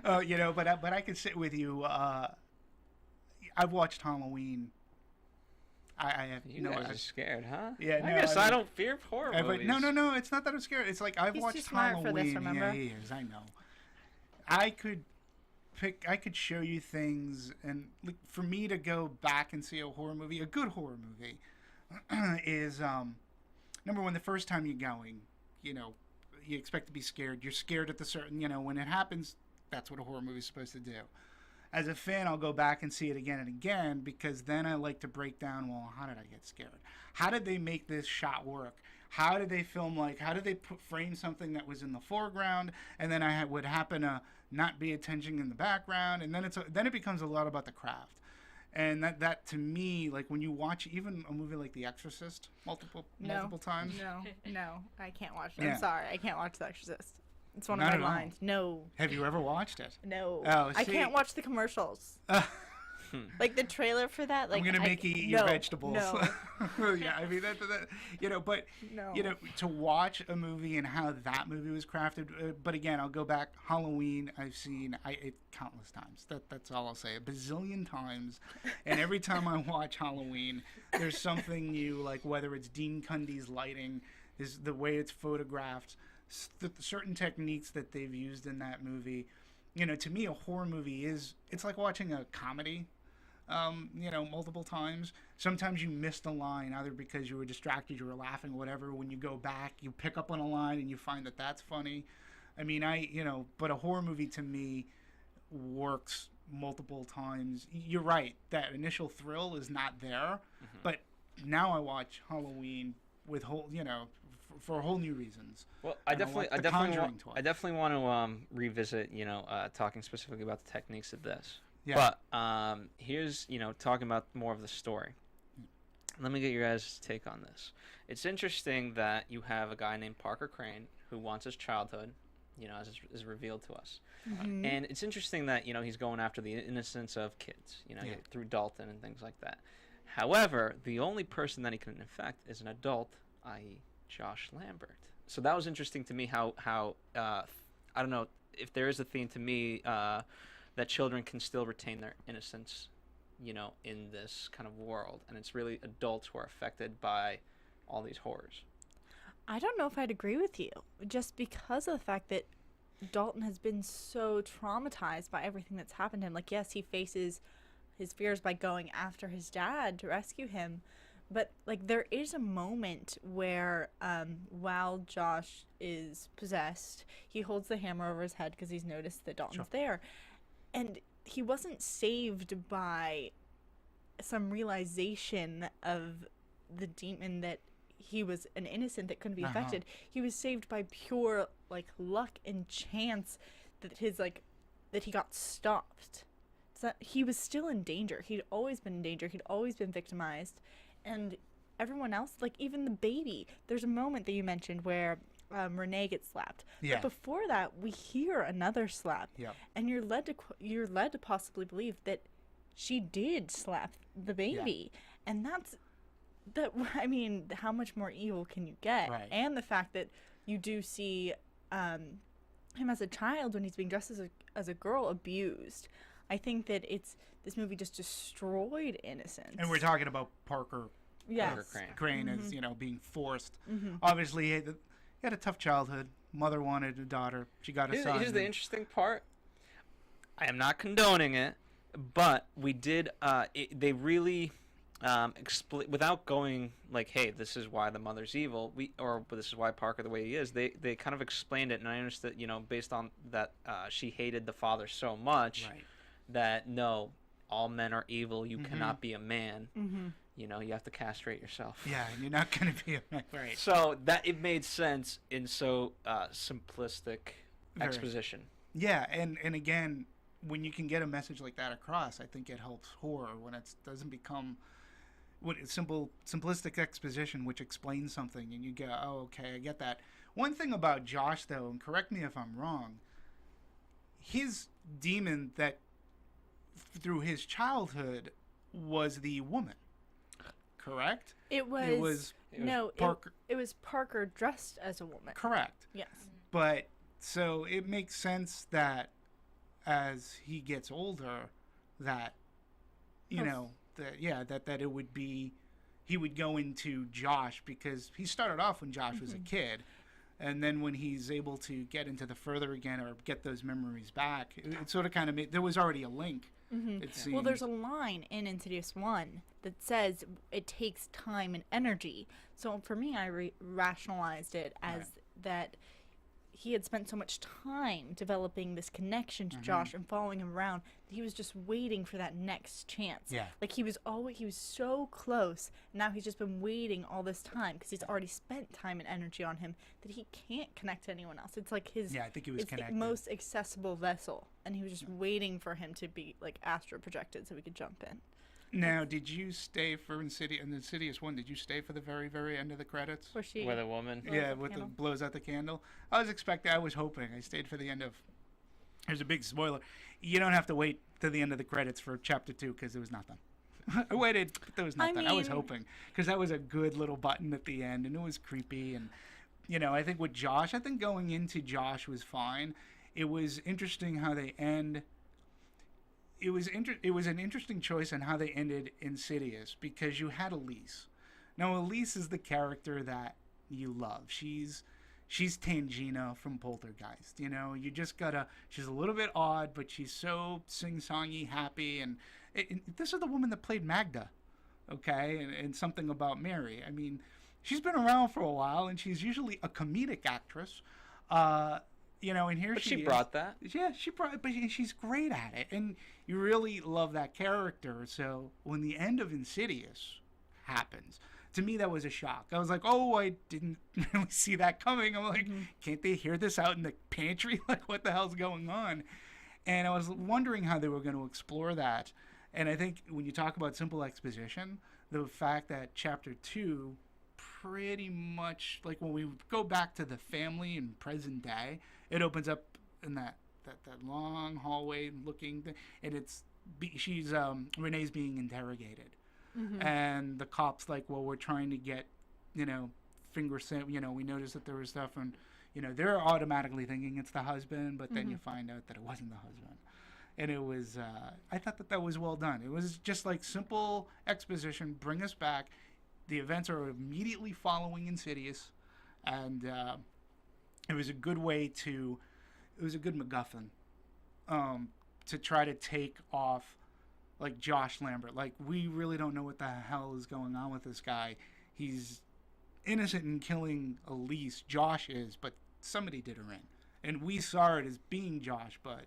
But I could sit with you. I've watched Halloween. I have You guys are scared, huh? Yeah, I no, guess I mean- I don't fear horror movies. No. It's not that I'm scared. It's like I've He's watched too smart for Halloween. this, remember? Yeah, he is. I know. I could show you things, and like, for me to go back and see a horror movie, a good horror movie, is number one. The first time you're going, you expect to be scared. You're scared at the certain, when it happens. That's what a horror movie is supposed to do. As a fan, I'll go back and see it again and again, because then I like to break down, well, how did I get scared? How did they make this shot work? How did they film, how did they frame something that was in the foreground, and then I would happen to not be attention in the background, and then it becomes a lot about the craft. And that to me, like, when you watch even a movie like The Exorcist multiple times. No, I can't watch it. Yeah. I'm sorry, I can't watch The Exorcist. It's one Not of at my all. lines. No. Have you ever watched it? No. Oh, I see. can't watch the commercials. Like the trailer for that. Like, I'm gonna make you eat your vegetables. No. Yeah, I mean that but No. to watch a movie and how that movie was crafted. But again, I'll go back. Halloween, I've seen it countless times. That's all I'll say. A bazillion times. And every time I watch Halloween, there's something new. Like whether it's Dean Cundy's lighting, is the way it's photographed, certain techniques that they've used in that movie. To me, a horror movie it's like watching a comedy. Multiple times. Sometimes you missed a line, either because you were distracted, you were laughing, or whatever. When you go back, you pick up on a line and you find that that's funny. I mean, but a horror movie to me works multiple times. You're right. That initial thrill is not there, but now I watch Halloween with for whole new reasons. Well, I And definitely watch The Conjuring twice. I definitely want to revisit, talking specifically about the techniques of this. Yeah. But here's, talking about more of the story. Let me get your guys' take on this. It's interesting that you have a guy named Parker Crane who wants his childhood, as is revealed to us. Mm-hmm. And it's interesting that, he's going after the innocence of kids, through Dalton and things like that. However, the only person that he can infect is an adult, i.e. Josh Lambert. So that was interesting to me how I don't know if there is a theme to me that children can still retain their innocence in this kind of world, and it's really adults who are affected by all these horrors. I don't know if I'd agree with you, just because of the fact that Dalton has been so traumatized by everything that's happened to him. Like, yes, he faces his fears by going after his dad to rescue him, but like there is a moment where while Josh is possessed, he holds the hammer over his head because he's noticed that Dalton's there, and he wasn't saved by some realization of the demon that he was an innocent that couldn't be affected. He was saved by pure like luck and chance that that he got stopped. So he was still in danger. He'd always been in danger. He'd always been victimized, and everyone else, like even the baby. There's a moment that you mentioned where Renee gets slapped. Yeah. But before that, we hear another slap. Yeah. And you're led to possibly believe that she did slap the baby, and that. I mean, how much more evil can you get? Right. And the fact that you do see him as a child when he's being dressed as a girl abused. I think that this movie just destroyed innocence. And we're talking about Parker. Yes. Parker Crane as being forced. Obviously, he had a tough childhood. Mother wanted a daughter. She got a son. Here's the interesting part. I am not condoning it, but we did. They really without going like, hey, this is why the mother's evil. This is why Parker the way he is. They kind of explained it, and I understood. Based on that, she hated the father so much that no, all men are evil. You cannot be a man. You have to castrate yourself. Yeah, and you're not going to be a man. Right. So that it made sense in so simplistic exposition. Yeah, and again, when you can get a message like that across, I think it helps horror when it doesn't become simplistic exposition which explains something, and you go, oh, okay, I get that. One thing about Josh, though, and correct me if I'm wrong, his demon that through his childhood was the woman. Correct? It was Parker. It was Parker dressed as a woman. Correct. Yes. But so it makes sense that as he gets older, that that it would be, he would go into Josh, because he started off when Josh was a kid, and then when he's able to get into the further again or get those memories back, it sort of kind of made, there was already a link. It seemed. Well, there's a line in Insidious 1 that says it takes time and energy. So for me, I rationalized it as that he had spent so much time developing this connection to Josh and following him around that he was just waiting for that next chance. Yeah. Like he was so close. And now he's just been waiting all this time because he's already spent time and energy on him that he can't connect to anyone else. It's like his I think he was connected. most accessible vessel, and he was just waiting for him to be like astral projected so we could jump in. Now, did you stay for Insidious 1? Did you stay for the very, very end of the credits? Where she With a woman. Blows out the candle. I was hoping. I stayed for the end of. Here's a big spoiler. You don't have to wait to the end of the credits for chapter 2 because there was nothing. I waited, but there was nothing. I was hoping because that was a good little button at the end, and it was creepy. And I think with Josh, going into Josh was fine. It was interesting how they end. It was an interesting choice on how they ended Insidious, because you had Elise. Now Elise is the character that you love. She's Tangina from Poltergeist. You just gotta. She's a little bit odd, but she's so sing-songy, happy, and this is the woman that played Magda, okay, and something about Mary. I mean, she's been around for a while, and she's usually a comedic actress. And here she brought that. Yeah, but she's great at it, and you really love that character. So when the end of Insidious happens, to me that was a shock. I was like, oh, I didn't really see that coming. I'm like, can't they hear this out in the pantry? Like, what the hell's going on? And I was wondering how they were going to explore that. And I think when you talk about simple exposition, the fact that chapter 2 pretty much, like when we go back to the family in present day, it opens up in that long hallway looking thing, and she's Renee's being interrogated, and the cops like, well, we're trying to get finger scent. We noticed that there was stuff, and they're automatically thinking it's the husband, but then you find out that it wasn't the husband. and it was I thought that was well done. It was just like simple exposition, bring us back. The events are immediately following Insidious, and it was a good way to, it was a good MacGuffin to try to take off like Josh Lambert. Like, we really don't know what the hell is going on with this guy. He's innocent in killing Elise. Josh is, but somebody did her in. And we saw it as being Josh, but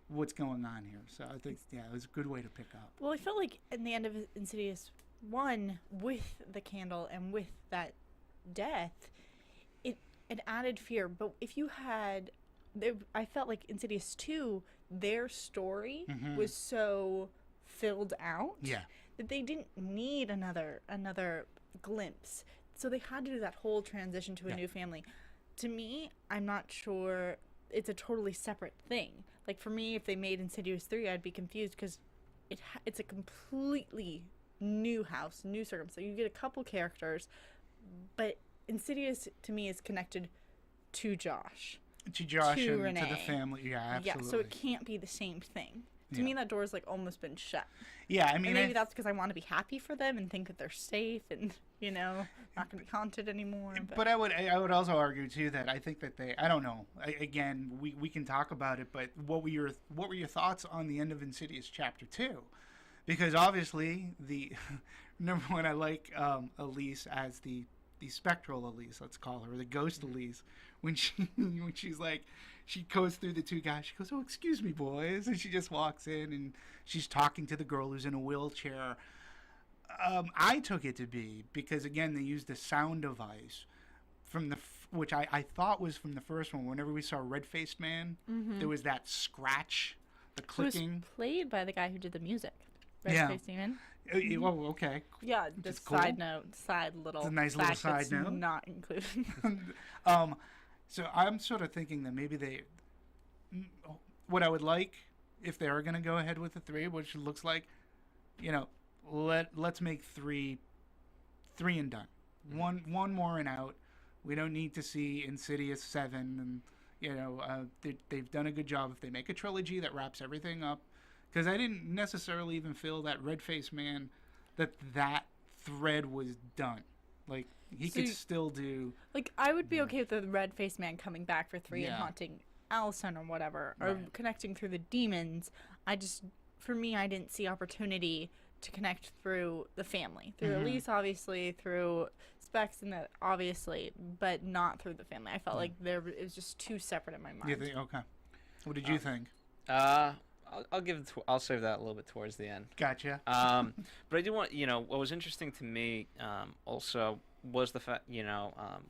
what's going on here? So I think, yeah, it was a good way to pick up. Well, I felt like in the end of Insidious 1, with the candle and with that death, it added fear. But if you had, I felt like Insidious 2, their story was so filled out that they didn't need another glimpse. So they had to do that whole transition to a new family. To me, I'm not sure it's a totally separate thing. Like, for me, if they made Insidious 3, I'd be confused because it's a completely new house, new circumstance. You get a couple characters, but Insidious, to me, is connected to Josh. To Josh to and Renee. to the family. Yeah, absolutely. Yeah, so it can't be the same thing. To me, that door's like almost been shut. Yeah, I mean, and maybe that's because I want to be happy for them and think that they're safe and, you know, not going to be haunted anymore. But I would also argue too that I think that I don't know. Again, we can talk about it, but what were your thoughts on the end of Insidious Chapter 2? Because obviously number one, I like Elise as the spectral Elise, let's call her, or the ghost Elise, when she's like, she goes through the two guys, she goes, "Oh, excuse me, boys," and she just walks in and she's talking to the girl who's in a wheelchair. I took it to be because, again, they used a sound device from which I thought was from the first one. Whenever we saw Red-Faced Man, there was that scratch, the clicking. It was played by the guy who did the music. Red-Faced Man. Oh, okay. Yeah, just side note, little. It's a nice little side note. Not included. So I'm sort of thinking that maybe what I would like if they are going to go ahead with the 3, which looks like, you know, let's make 3 and done. One more and out. We don't need to see Insidious 7, and you know they've done a good job. If they make a trilogy that wraps everything up, because I didn't necessarily even feel that Red-Faced Man, that thread was done. Like, he could still do... Like, I would be okay with the Red-Faced Man coming back for 3 and haunting Allison or whatever, or connecting through the demons. For me, I didn't see opportunity to connect through the family. Through Elise, obviously, through Specs, and that, obviously, but not through the family. I felt like it was just too separate in my mind. You think? Okay. What did you think? I'll save that a little bit towards the end. Gotcha. But I do want, what was interesting to me also was the fact,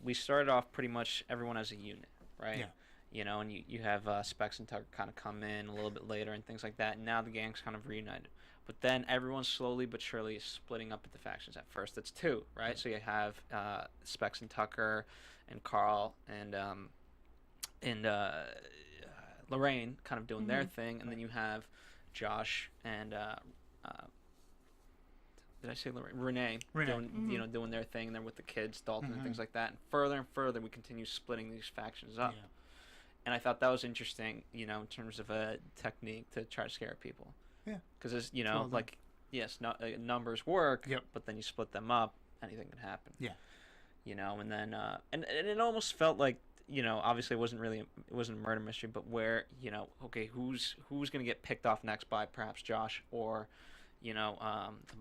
we started off pretty much everyone as a unit, right? Yeah. And you have Specs and Tucker kind of come in a little bit later and things like that. And now the gang's kind of reunited. But then everyone slowly but surely is splitting up into factions. At first it's 2, right? So you have Specs and Tucker and Carl and Lorraine kind of doing their thing, and then you have Josh and did I say Lorraine? Renee. Doing doing their thing, and they're with the kids, Dalton and things like that. And further we continue splitting these factions up. Yeah. And I thought that was interesting, in terms of a technique to try to scare people. Yeah. Because like, yes, numbers work, but then you split them up, anything can happen. Yeah. And then and it almost felt like, obviously it wasn't a murder mystery, but where, okay, who's going to get picked off next by perhaps Josh or, the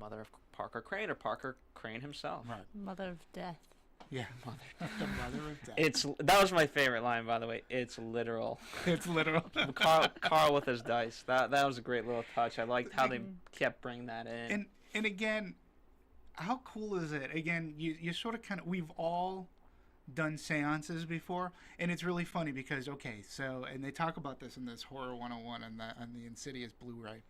mother of Parker Crane or Parker Crane himself. Right. Mother of death. Yeah. The mother of death. That was my favorite line, by the way. It's literal. It's literal. Carl with his dice. That was a great little touch. I liked how they kept bringing that in. And again, how cool is it? Again, you sort of we've all done seances before, and it's really funny because and they talk about this in this Horror 101 and the Insidious Blu-ray.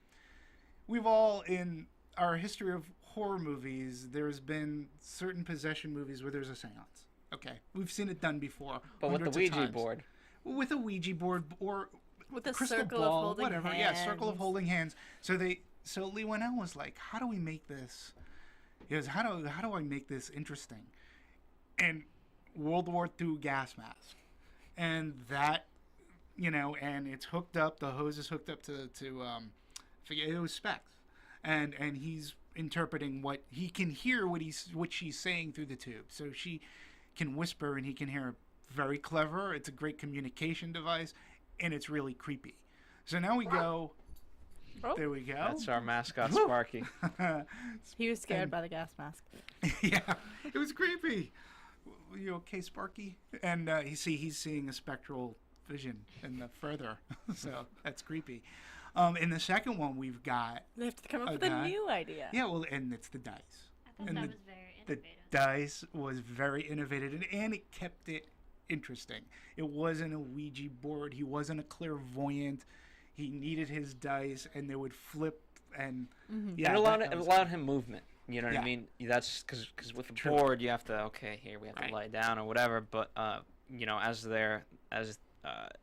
We've all, in our history of horror movies, there's been certain possession movies where there's a seance. Okay, we've seen it done before, but with the Ouija board, or with a crystal circle ball, of holding whatever. Hands. Yeah, circle of holding hands. So Lee Whannell was like, "How do we make this?" He goes, "How do I make this interesting?" And World War II gas mask, and that and it's hooked up. The hose is hooked up to I forget, it was Specs, and he's interpreting what he can hear what she's saying through the tube. So she can whisper and he can hear her. Very clever. It's a great communication device, and it's really creepy. So now we go. Oh. There we go. That's our mascot, Sparky. He was scared by the gas mask. Yeah, it was creepy. You okay, Sparky? And he's seeing a spectral vision in the further, so that's creepy. In the second one, we've got. They have to come up with a new idea. Yeah, well, and it's the dice. I thought that was very innovative. The dice was very innovative, and it kept it interesting. It wasn't a Ouija board. He wasn't a clairvoyant. He needed his dice, and they would flip, and it allowed him movement. You know what I mean? That's because with the board you have to we have to lie down or whatever. But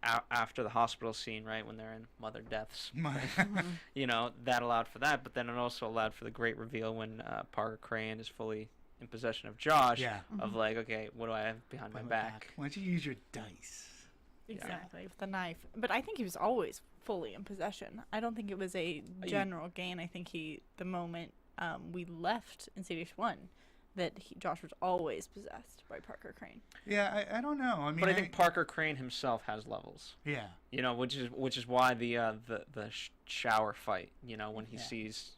after the hospital scene, right, when they're in mother deaths, that allowed for that. But then it also allowed for the great reveal when Parker Crane is fully in possession of Josh. Of like, okay, what do I have behind my back? Why don't you use your dice? Exactly, with the knife. But I think he was always fully in possession. I don't think it was a general gain. I think the moment we left Insidious 1, that Josh was always possessed by Parker Crane. Yeah, I don't know. I mean, but I think Parker Crane himself has levels. Yeah. Which is why the shower fight. When he sees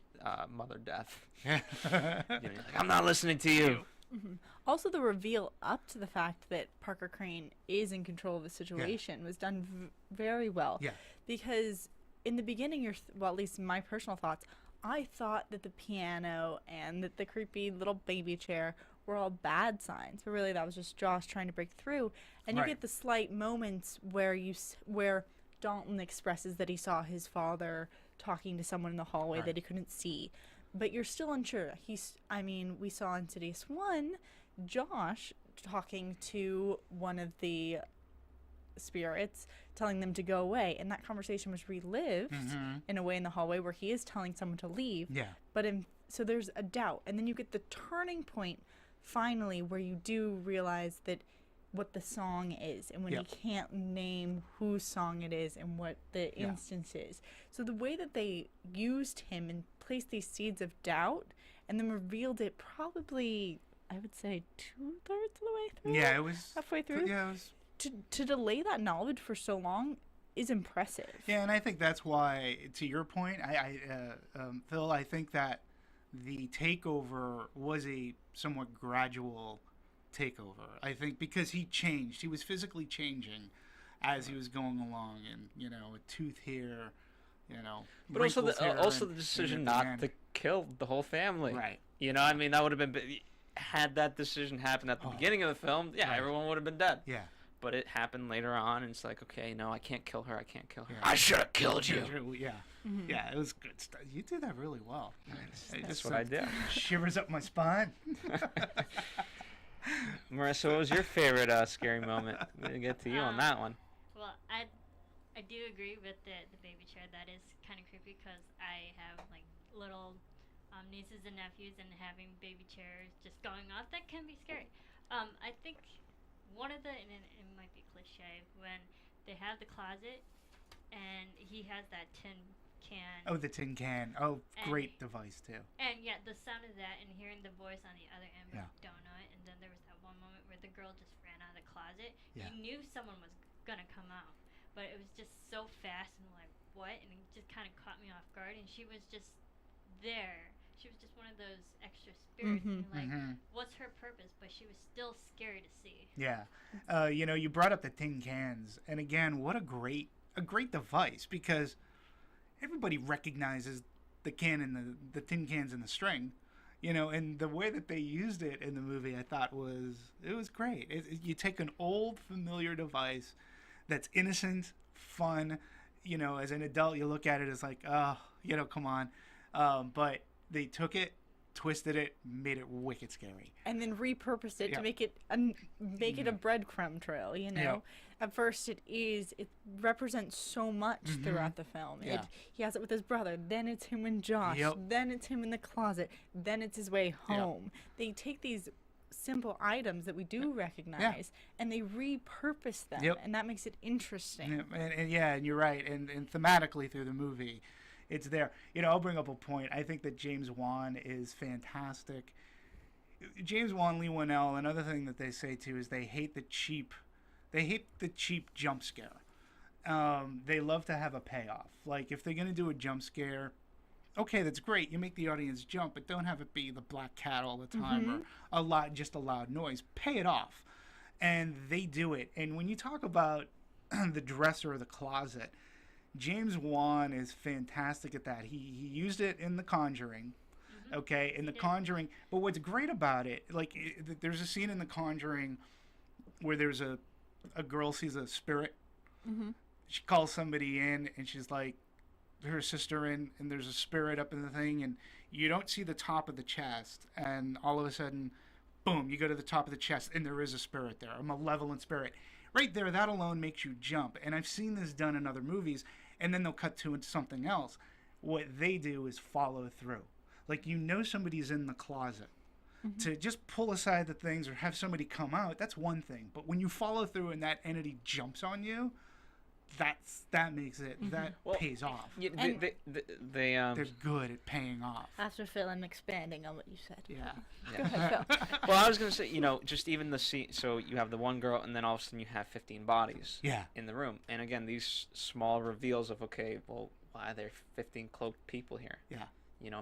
Mother Death. He's like, I'm not listening to you. Also, the reveal up to the fact that Parker Crane is in control of the situation was done very well. Yeah. Because in the beginning, at least my personal thoughts, I thought that the piano and that the creepy little baby chair were all bad signs, but really that was just Josh trying to break through. And you get the slight moments where Dalton expresses that he saw his father talking to someone in the hallway that he couldn't see. But you're still unsure. We saw in Insidious 1, Josh talking to one of the spirits, telling them to go away, and that conversation was relived in a way in the hallway where he is telling someone to leave. Yeah. But so there's a doubt, and then you get the turning point finally where you do realize that what the song is, and when he can't name whose song it is and what the instance is. So the way that they used him and placed these seeds of doubt and then revealed it probably, I would say, 2/3 of the way through. Yeah, it was halfway through. Yeah, it was. To delay that knowledge for so long is impressive. Yeah, and I think that's why, to your point, Phil, I think that the takeover was a somewhat gradual takeover. I think because he changed. He was physically changing as he was going along, and a tooth here, But also the decision not to kill the whole family. Right. That would have been, had that decision happened at the beginning of the film, everyone would have been dead. Yeah. But it happened later on, and it's like, okay, no, I can't kill her. Yeah. I should have killed you. Yeah. Yeah, it was good stuff. You do that really well. That's what I do. Shivers up my spine. Marissa, what was your favorite scary moment? I'm going to get to you on that one. Well, I do agree with the baby chair. That is kind of creepy because I have little nieces and nephews, and having baby chairs just going off, that can be scary. I think one of and it might be cliche, when they have the closet and he has that tin can. Oh, the tin can. Oh, great device too. And the sound of that and hearing the voice on the other end, but you don't know it. And then there was that one moment where the girl just ran out of the closet. Yeah. You knew someone was gonna come out, but it was just so fast and what? And it just kind of caught me off guard. And she was just there. She was just one of those extra spirits. And what's her purpose? But she was still scary to see. Yeah. You brought up the tin cans, and again, what a great device, because everybody recognizes the can and the tin cans and the string, and the way that they used it in the movie, I thought was great. You take an old familiar device that's innocent, fun, as an adult you look at it as like, oh, come on, but they took it, twisted it, made it wicked scary, and then repurposed it to make it a breadcrumb trail. At first it represents so much throughout the film. He has it with his brother, then it's him and Josh, then it's him in the closet, then it's his way home. They take these simple items that we do recognize, and they repurpose them, Yep. and that makes it interesting. And you're right. And thematically through the movie, it's there. I'll bring up a point. I think that James Wan is fantastic. James Wan, Lee Winnell, another thing that they say too is they hate the cheap jump scare. They love to have a payoff. Like if they're gonna do a jump scare, okay, that's great. You make the audience jump, but don't have it be the black cat all the time or just a loud noise. Pay it off, and they do it. And when you talk about the dresser or the closet, James Wan is fantastic at that. He used it in The Conjuring. Okay, in The Conjuring. But what's great about it, like, there's a scene in The Conjuring where there's a girl sees a spirit. She calls somebody in, and she's like, her sister in, and there's a spirit up in the thing, and you don't see the top of the chest, and all of a sudden, boom, you go to the top of the chest, and there is a spirit there, a malevolent spirit. Right there, that alone makes you jump. And I've seen this done in other movies, and then they'll cut to something else. What they do is follow through. Like, somebody's in the closet. To just pull aside the things or have somebody come out, that's one thing. But when you follow through and that entity jumps on you, that makes it, pays off. Yeah, They're good at paying off. After Phil, I'm expanding on what you said. Yeah. Go ahead, Phil. Well, I was going to say, just even the scene, so you have the one girl, and then all of a sudden you have 15 bodies in the room. And again, these small reveals of, okay, well, why are there 15 cloaked people here? Yeah.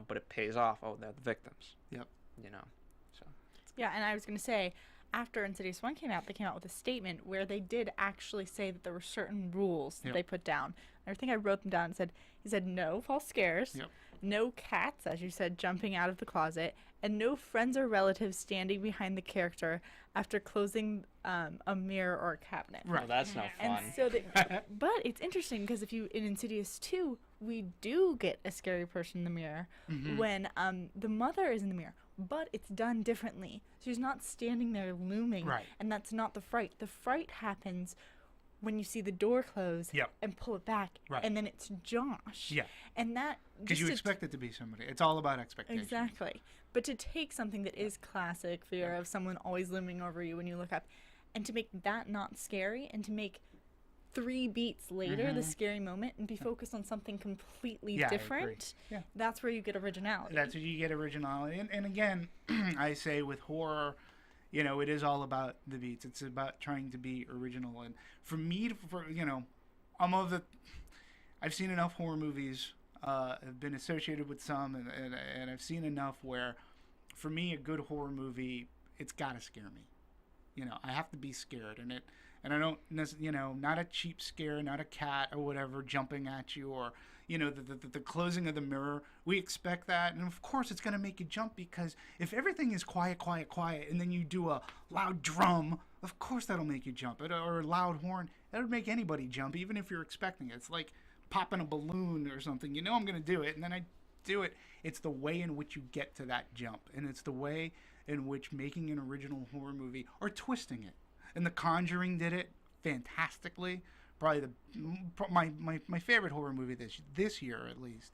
But it pays off. Oh, they're the victims. Yep. So. Yeah, and I was going to say, after Insidious 1 came out, they came out with a statement where they did actually say that there were certain rules that they put down. I think I wrote them down and said, he said no false scares, no cats, as you said, jumping out of the closet, and no friends or relatives standing behind the character after closing a mirror or a cabinet. Right. Well, that's not fun. And so but it's interesting because in Insidious 2, we do get a scary person in the mirror when the mother is in the mirror, but it's done differently. She's not standing there looming, and that's not the fright. The fright happens when you see the door close and pull it back, and then it's Josh. Yeah. And that... Because you expect it to be somebody. It's all about expectations. Exactly. But to take something that is classic, fear of someone always looming over you when you look up, and to make that not scary, and to make 3 beats later the scary moment and be focused on something completely different, that's where you get originality. That's where you get originality. And again, I say with horror, it is all about the beats. It's about trying to be original. And for me, I've seen enough horror movies, have been associated with some, and I've seen enough where, for me, a good horror movie, it's got to scare me. I have to be scared, and I don't necessarily, not a cheap scare, not a cat or whatever jumping at you, or the closing of the mirror. We expect that, and of course it's going to make you jump, because if everything is quiet, and then you do a loud drum, of course that'll make you jump. Or a loud horn, that would make anybody jump, even if you're expecting it. It's like popping a balloon or something. I'm going to do it, and then I do it. It's the way in which you get to that jump, and it's the way in which making an original horror movie, or twisting it. And The Conjuring did it fantastically. Probably my favorite horror movie this year, at least.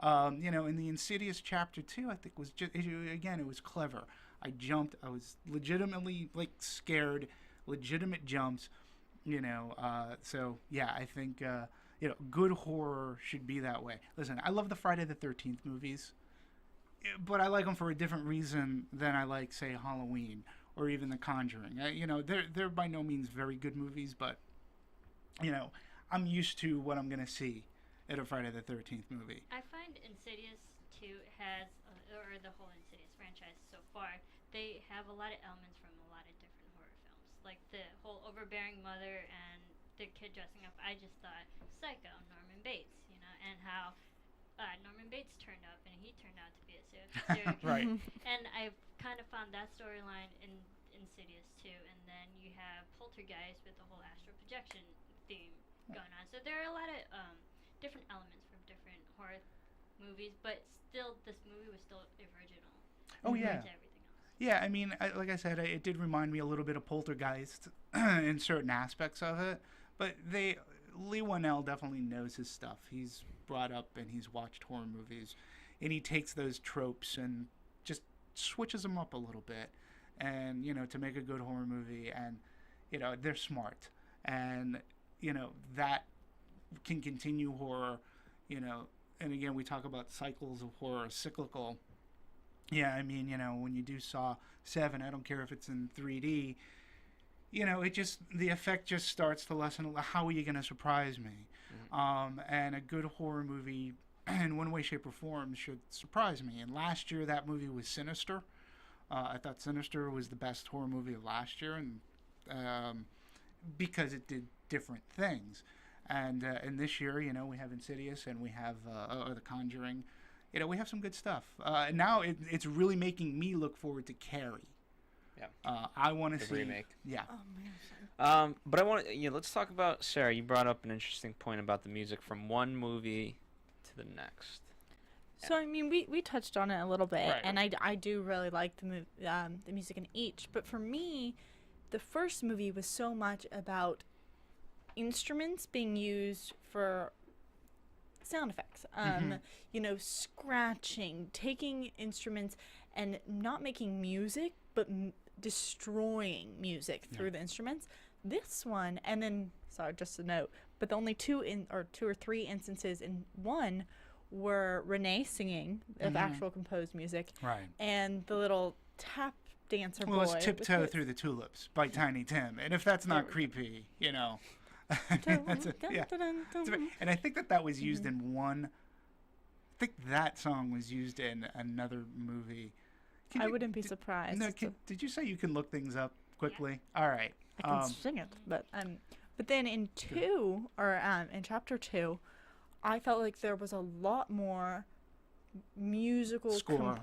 In the Insidious Chapter 2, I think was just, again, it was clever. I jumped. I was legitimately scared. Legitimate jumps. So yeah, I think good horror should be that way. Listen, I love the Friday the 13th movies, but I like them for a different reason than I like, say, Halloween or even The Conjuring. They're by no means very good movies, but I'm used to what I'm gonna see at a Friday the 13th movie. I find Insidious 2 has, or the whole Insidious franchise so far, they have a lot of elements from a lot of different horror films. Like the whole overbearing mother and the kid dressing up. I just thought Psycho, Norman Bates, and how Norman Bates turned up and he turned out to be a serial killer. Right. And I kind of found that storyline in Insidious 2, and then you have Poltergeist with the whole astral projection theme going on. So there are a lot of different elements from different horror movies, but still, this movie was still original. Oh yeah. To everything else. Yeah, I mean, like I said, it did remind me a little bit of Poltergeist in certain aspects of it, but Lee Winnell definitely knows his stuff. He's brought up and he's watched horror movies, and he takes those tropes and just switches them up a little bit. and to make a good horror movie, and they're smart, and that can continue horror, and again, we talk about cycles of horror, cyclical. Yeah, I mean, when you do Saw 7, I don't care if it's in 3D, the effect just starts to lessen. How are you going to surprise me? And a good horror movie, in one way, shape, or form, should surprise me. And last year, that movie was Sinister. I thought Sinister was the best horror movie of last year, and because it did different things. And this year, we have Insidious, and we have The Conjuring. We have some good stuff. Now it's really making me look forward to Carrie. Yeah. I want to see remake. Yeah. Oh man. But I want to. Let's talk about Sarah. You brought up an interesting point about the music from one movie to the next. So I mean, we touched on it a little bit, Right. and I do really like the music in each. But for me, the first movie was so much about instruments being used for sound effects. Scratching, taking instruments and not making music, but destroying music through the instruments. This one, and then sorry, just a note, but the only two or three instances in one were Renee singing of actual composed music, Right. and the little tap dancer boy. Well, it's Tiptoe Through the Tulips by Tiny Tim, and if that's not creepy, that's yeah. And I think that was used in one. I think that song was used in another movie. I wouldn't be surprised. No, did you say you can look things up quickly? All right. I can sing it, but then in in chapter 2, I felt like there was a lot more musical score.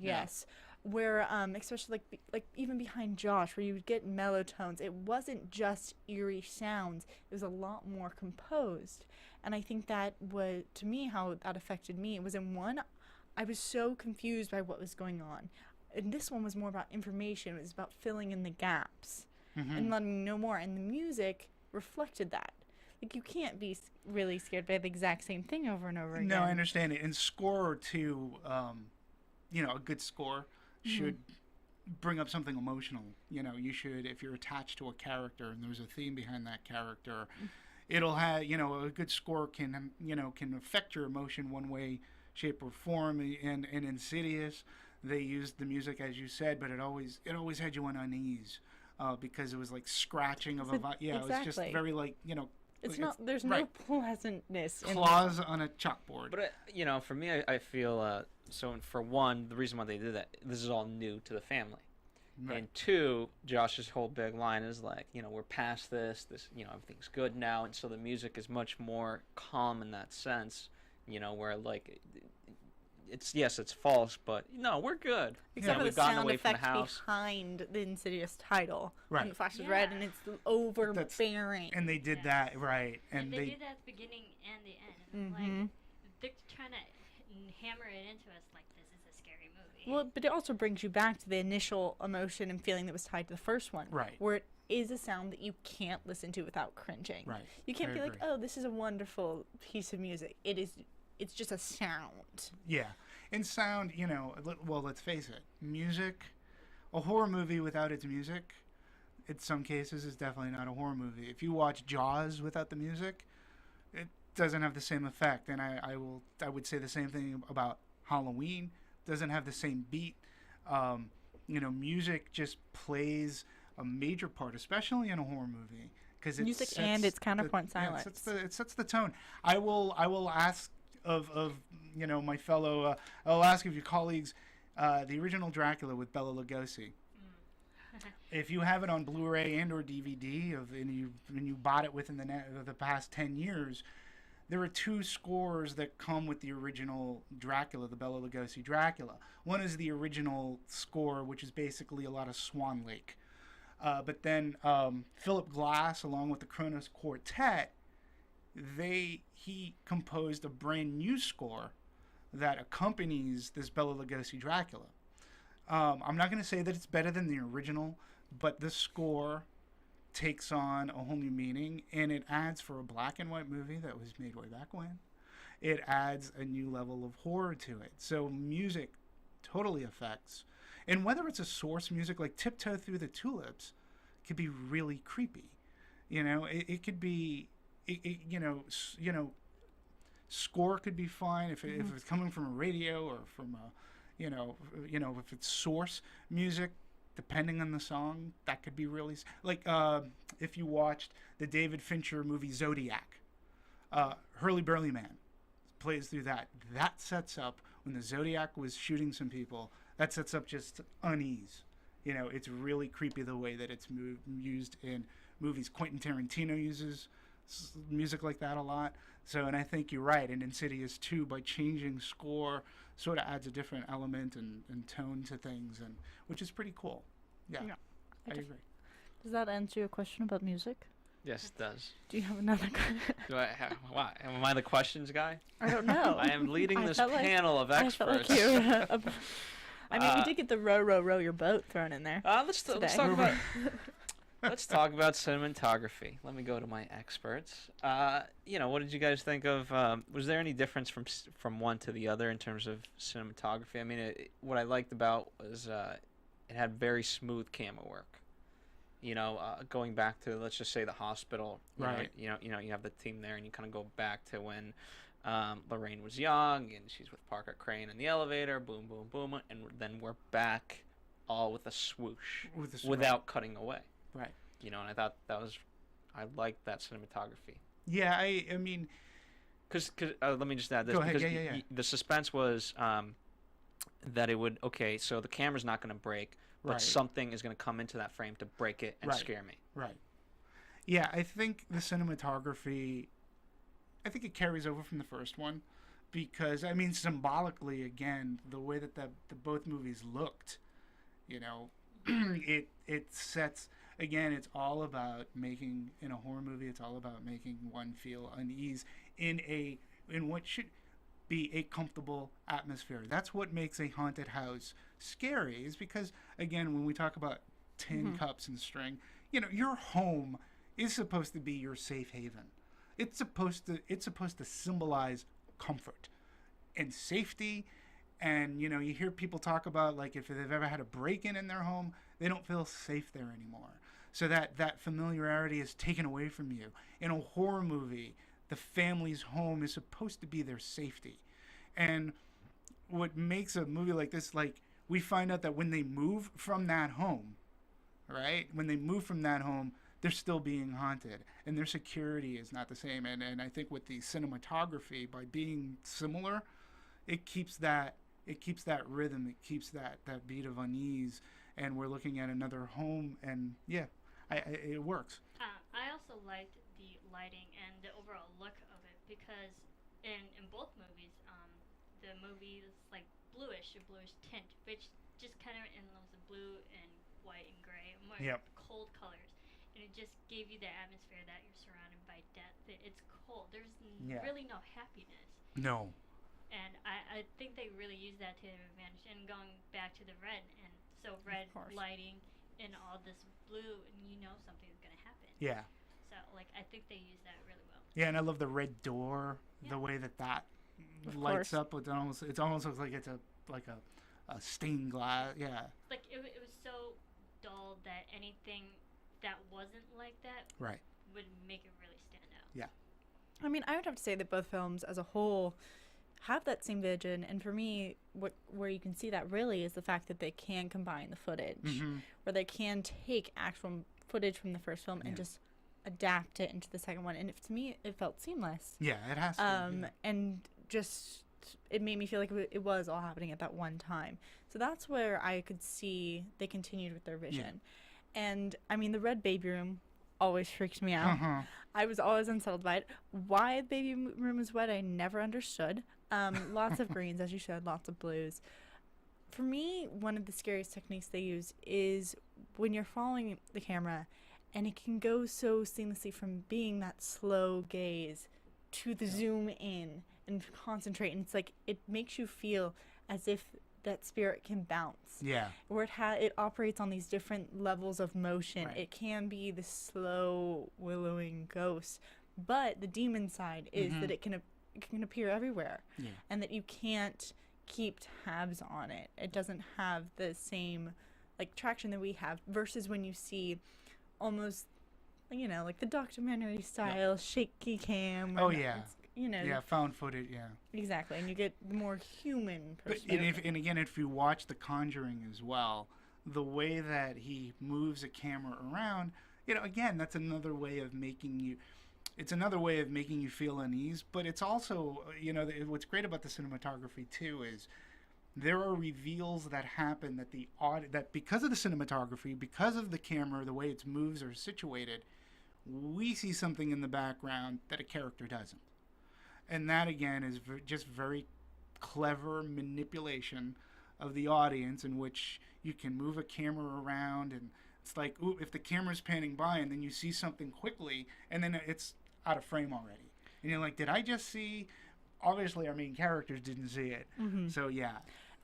Yes, where especially like even behind Josh, where you would get mellow tones. It wasn't just eerie sounds. It was a lot more composed, and I think that was, to me, how that affected me. It was in one, I was so confused by what was going on. And this one was more about information. It was about filling in the gaps and letting me know more. And the music reflected that. Like, you can't be really scared by the exact same thing over and over again. No, I understand it. And score, too, a good score should bring up something emotional. You should, if you're attached to a character and there's a theme behind that character, it'll have, a good score can affect your emotion one way, shape, or form. And in Insidious, they used the music, as you said, but it always had you on unease, because it was like scratching of Exactly. it was just very It's not. There's no pleasantness. Claws on a chalkboard. But for me, I feel so. For one, the reason why they did that, this is all new to the family, and two, Josh's whole big line is like, we're past this. Everything's good now, and so the music is much more calm in that sense. Where like, it's false, but no, we're good. Except for the we've gotten sound away from the effect house. behind the Insidious title. Right. And it flashes red, and it's overbearing. And they did that, right. And they did that at the beginning and the end. And like, they're trying to hammer it into us like this is a scary movie. Well, but it also brings you back to the initial emotion and feeling that was tied to the first one. Right. Where it is a sound that you can't listen to without cringing. Right. You can't I be like, agree. oh, this is a wonderful piece of music. It's just a sound. Yeah. And sound, well, let's face it, music, a horror movie without its music, in some cases, is definitely not a horror movie. If you watch Jaws without the music, it doesn't have the same effect. And I would say the same thing about Halloween. Doesn't have the same beat. Music just plays a major part, especially in a horror movie, because Music and its counterpoint silence. It sets the tone. I will ask of my fellow. I'll ask of your colleagues, the original Dracula with Bela Lugosi. If you have it on Blu-ray and or DVD, and you bought it within the past 10 years, there are two scores that come with the original Dracula, the Bela Lugosi Dracula. One is the original score, which is basically a lot of Swan Lake. But then Philip Glass, along with the Kronos Quartet, he composed a brand new score that accompanies this Bela Lugosi Dracula. I'm not going to say that it's better than the original, but the score takes on a whole new meaning, and it adds, for a black and white movie that was made way back when, it adds a new level of horror to it. So music totally affects. And whether it's a source music like Tiptoe Through the Tulips could be really creepy. You know, it could be, score could be fine if it's coming from a radio or from a, if it's source music, depending on the song, that could be really like if you watched the David Fincher movie Zodiac, Hurly Burly Man plays through that. That sets up when the Zodiac was shooting some people. That sets up just unease. You know, it's really creepy the way that it's used in movies. Quentin Tarantino uses music like that a lot. So, and I think you're right. In Insidious 2, by changing score, sort of adds a different element and tone to things, and which is pretty cool. Yeah. I agree. Does that answer your question about music? Yes, it does. Do you have another question? Do I have, why? Am I the questions guy? I don't know. I am leading this panel of experts. I felt like you. I mean, we did get the row your boat thrown in there. Let's talk about let's talk about cinematography. Let me go to my experts. What did you guys think of? Was there any difference from one to the other in terms of cinematography? I mean, what I liked about was it had very smooth camera work. Going back to, let's just say, the hospital. Right. You have the team there, and you kind of go back to when Lorraine was young, and she's with Parker Crane in the elevator. Boom, boom, boom, and then we're back, all with a swoosh, without cutting away. Right. And I thought I liked that cinematography. Yeah, I mean, because let me just add this. Go ahead. Because Yeah. The suspense was that it would, so the camera's not going to break, but something is going to come into that frame to break it and scare me. Right. Yeah, I think the cinematography, I think it carries over from the first one, because I mean, symbolically, again, the way that the both movies looked, it sets. Again, it's all about making, in a horror movie, it's all about making one feel unease in what should be a comfortable atmosphere. That's what makes a haunted house scary, is because, again, when we talk about tin cups and string, your home is supposed to be your safe haven. It's supposed to symbolize comfort and safety. And, you hear people talk about, like, if they've ever had a break-in in their home, they don't feel safe there anymore. So that familiarity is taken away from you. In a horror movie, the family's home is supposed to be their safety. And what makes a movie like this, like, we find out that when they move from that home, right? When they move from that home, they're still being haunted, and their security is not the same. And I think with the cinematography, by being similar, it keeps that rhythm, it keeps that beat of unease, and we're looking at another home, and yeah, it works. I also liked the lighting and the overall look of it, because in both movies, the movie is like a bluish tint, which just kind of in those blue and white and gray, more cold colors, and it just gave you the atmosphere that you're surrounded by death. It's cold. There's really no happiness. No. And I think they really use that to their advantage. And going back to the red, and so red lighting in all this blue, and something's going to happen. Yeah. So, I think they use that really well. Yeah, and I love the red door, the way that lights up. It almost looks like it's a stained glass. Yeah. Like, it was so dull that anything that wasn't like that would make it really stand out. Yeah. I mean, I would have to say that both films as a whole have that same vision, and for me, where you can see that really is the fact that they can combine the footage, where they can take actual footage from the first film and just adapt it into the second one, and to me, it felt seamless. Yeah, it has to. And just it made me feel like it was all happening at that one time. So that's where I could see they continued with their vision. Yeah. And I mean, the red baby room always freaked me out. I was always unsettled by it. Why the baby room is wet, I never understood. Lots of greens, as you said, lots of blues. For me, one of the scariest techniques they use is when you're following the camera, and it can go so seamlessly from being that slow gaze to the zoom in and concentrate, and it's like it makes you feel as if that spirit can bounce. Yeah. Where it operates on these different levels of motion. Right. It can be the slow willowing ghost, but the demon side is that it can appear everywhere, and that you can't keep tabs on it. It doesn't have the same like traction that we have versus when you see almost, you know, like the documentary style shaky cam. Oh and yeah. it's, you know. Yeah, found footage. Yeah. Exactly, and you get the more human But perspective. and again, if you watch The Conjuring as well, the way that he moves a camera around, you know, again, that's another way of making you. It's another way of making you feel unease, but it's also, you know, what's great about the cinematography too is there are reveals that happen that that because of the cinematography, because of the camera, the way it moves or situated, we see something in the background that a character doesn't, and that again is just very clever manipulation of the audience in which you can move a camera around, and it's like, ooh, if the camera's panning by and then you see something quickly and then it's out of frame already, and you're like, did I just see? Obviously our main characters didn't see it. So yeah,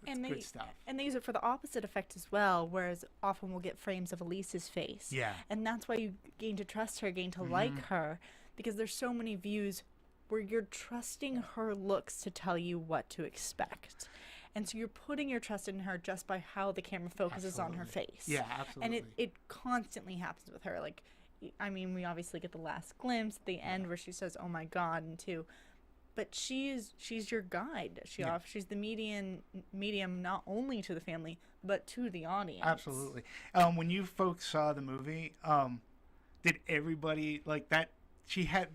it's good stuff. And they use it for the opposite effect as well, whereas often we'll get frames of Elise's face. Yeah. And that's why you gain to trust her, gain to like her, because there's so many views where you're trusting her looks to tell you what to expect. And so you're putting your trust in her just by how the camera focuses on her face. Yeah, absolutely. And it constantly happens with her. Like, I mean, we obviously get the last glimpse at the end where she says, "Oh my God," and two, but she's your guide. She's the medium not only to the family but to the audience. Absolutely. When you folks saw the movie, did everybody like that? She had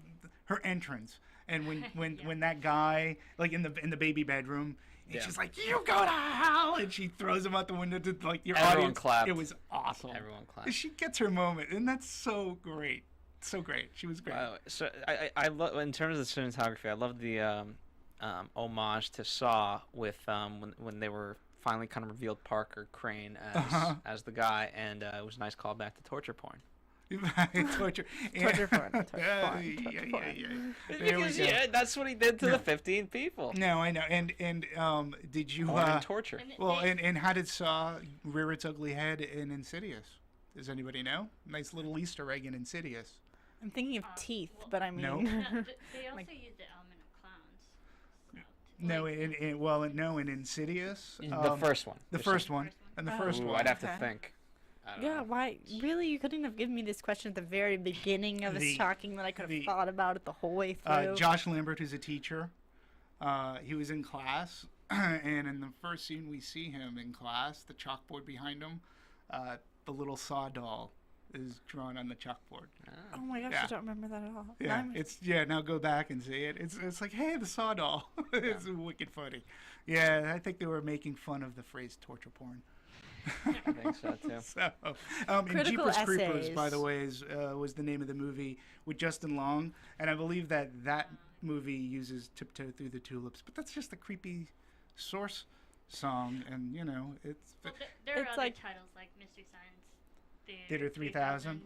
her entrance, and when that guy, like in the baby bedroom. And she's like, "You go to hell!" And she throws him out the window to like your Everyone audience. clapped. It was awesome. Everyone clapped. She gets her moment, and that's so great. So great. She was great. So I love, in terms of the cinematography, I love the homage to Saw with when they were finally kind of revealed Parker Crane as the guy, and it was a nice callback to torture porn. Torture porn. Yeah. Because that's what he did to the 15 people. No, I know. And did you Porn and torture. Well, and how did Saw rear its ugly head in Insidious? Does anybody know? Nice little Easter egg in Insidious. I'm thinking of teeth, but I mean... No. They also used the element of clowns. No, in Insidious. The first one. The first one. And the first Ooh, one. I'd have to think. Yeah, why? Really? You couldn't have given me this question at the very beginning of us talking that I could have thought about it the whole way through. Josh Lambert, who's a teacher, he was in class, and in the first scene we see him in class, the chalkboard behind him, the little Saw doll is drawn on the chalkboard. Oh my gosh, Yeah. I don't remember that at all. Yeah, now go back and see it. It's like, hey, the Saw doll. It's wicked funny. Yeah, I think they were making fun of the phrase torture porn. I think so too. So, and Critical Jeepers Creepers, essays. by the way, was the name of the movie with Justin Long, and I believe that movie uses "Tiptoe Through the Tulips," but that's just a creepy source song, and you know, it's. Well, there are It's other like- titles like Mystery Science Theater 3000.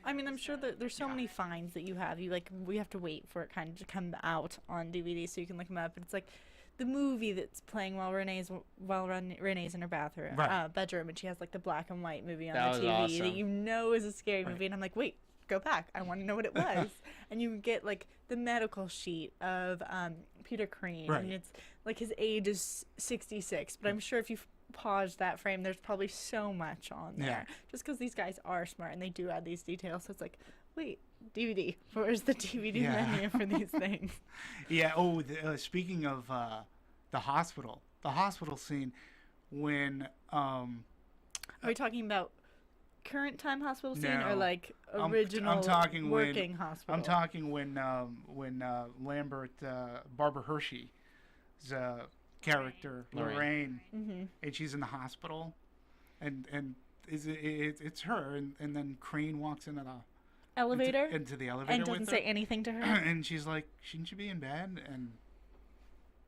I mean, I'm sure that there's so many finds that you have. We have to wait for it kind of to come out on DVD so you can look them up. But it's like the movie that's playing while Renee's in her bathroom, bedroom, and she has like the black and white movie on That the was TV that awesome. you know is a scary movie, and I'm like, wait, go back. I want to know what it was. And you get like the medical sheet of Peter Crean, Right. and it's like his age is 66. But I'm sure if you pause that frame, there's probably so much on there. Yeah. Just because these guys are smart and they do add these details, so it's like, wait, DVD. Where's the DVD menu for these things? Yeah. Oh, speaking of the hospital scene when Are we talking about current time hospital scene or No. like I'm original talking working hospital? I'm talking when Lambert, Barbara Hershey's character Lorraine, and she's in the hospital, and it's her, and then Crane walks into the elevator into the elevator and doesn't with say her, anything to her. and she's like, shouldn't you be in bed? And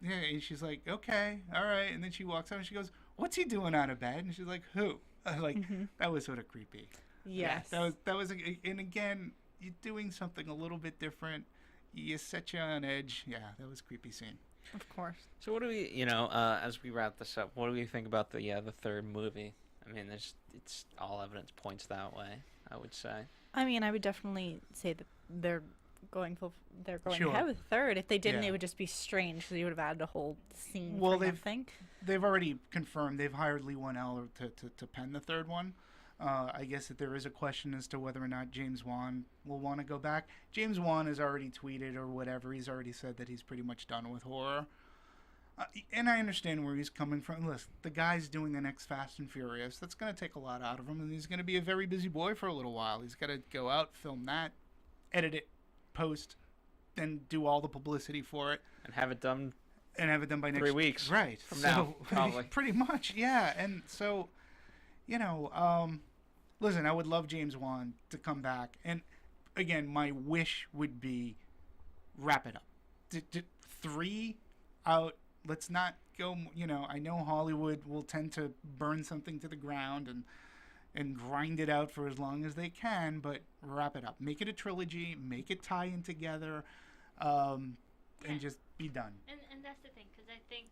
yeah, and she's like, okay, all right, and then she walks out and she goes, what's he doing out of bed? And she's like, who? Like that was sort of creepy. Yes. That was, and again, you're doing something a little bit different. You set you on edge. Yeah, that was a creepy scene. Of course. So what do we, as we wrap this up, what do we think about the third movie? I mean, it's all evidence points that way, I would say. I mean, I would definitely say that they're they're going Sure. ahead with third. If they didn't, Yeah. it would just be strange because you would have added a whole scene Well, for nothing. they've already confirmed they've hired Lee Wanell to pen the third one. I guess that there is a question as to whether or not James Wan will want to go back. James Wan has already tweeted or whatever. He's already said that he's pretty much done with horror. And I understand where he's coming from. Listen, the guy's doing the next Fast and Furious. That's going to take a lot out of him, and he's going to be a very busy boy for a little while. He's got to go out, film that, edit it, post, then do all the publicity for it. And have it done By 3 weeks. Right. From now, probably. Pretty much, yeah. And so, listen, I would love James Wan to come back. And again, my wish would be wrap it up. 3 out. Let's not go, I know Hollywood will tend to burn something to the ground and grind it out for as long as they can, but wrap it up. Make it a trilogy, make it tie in together, and just be done. And that's the thing, because I think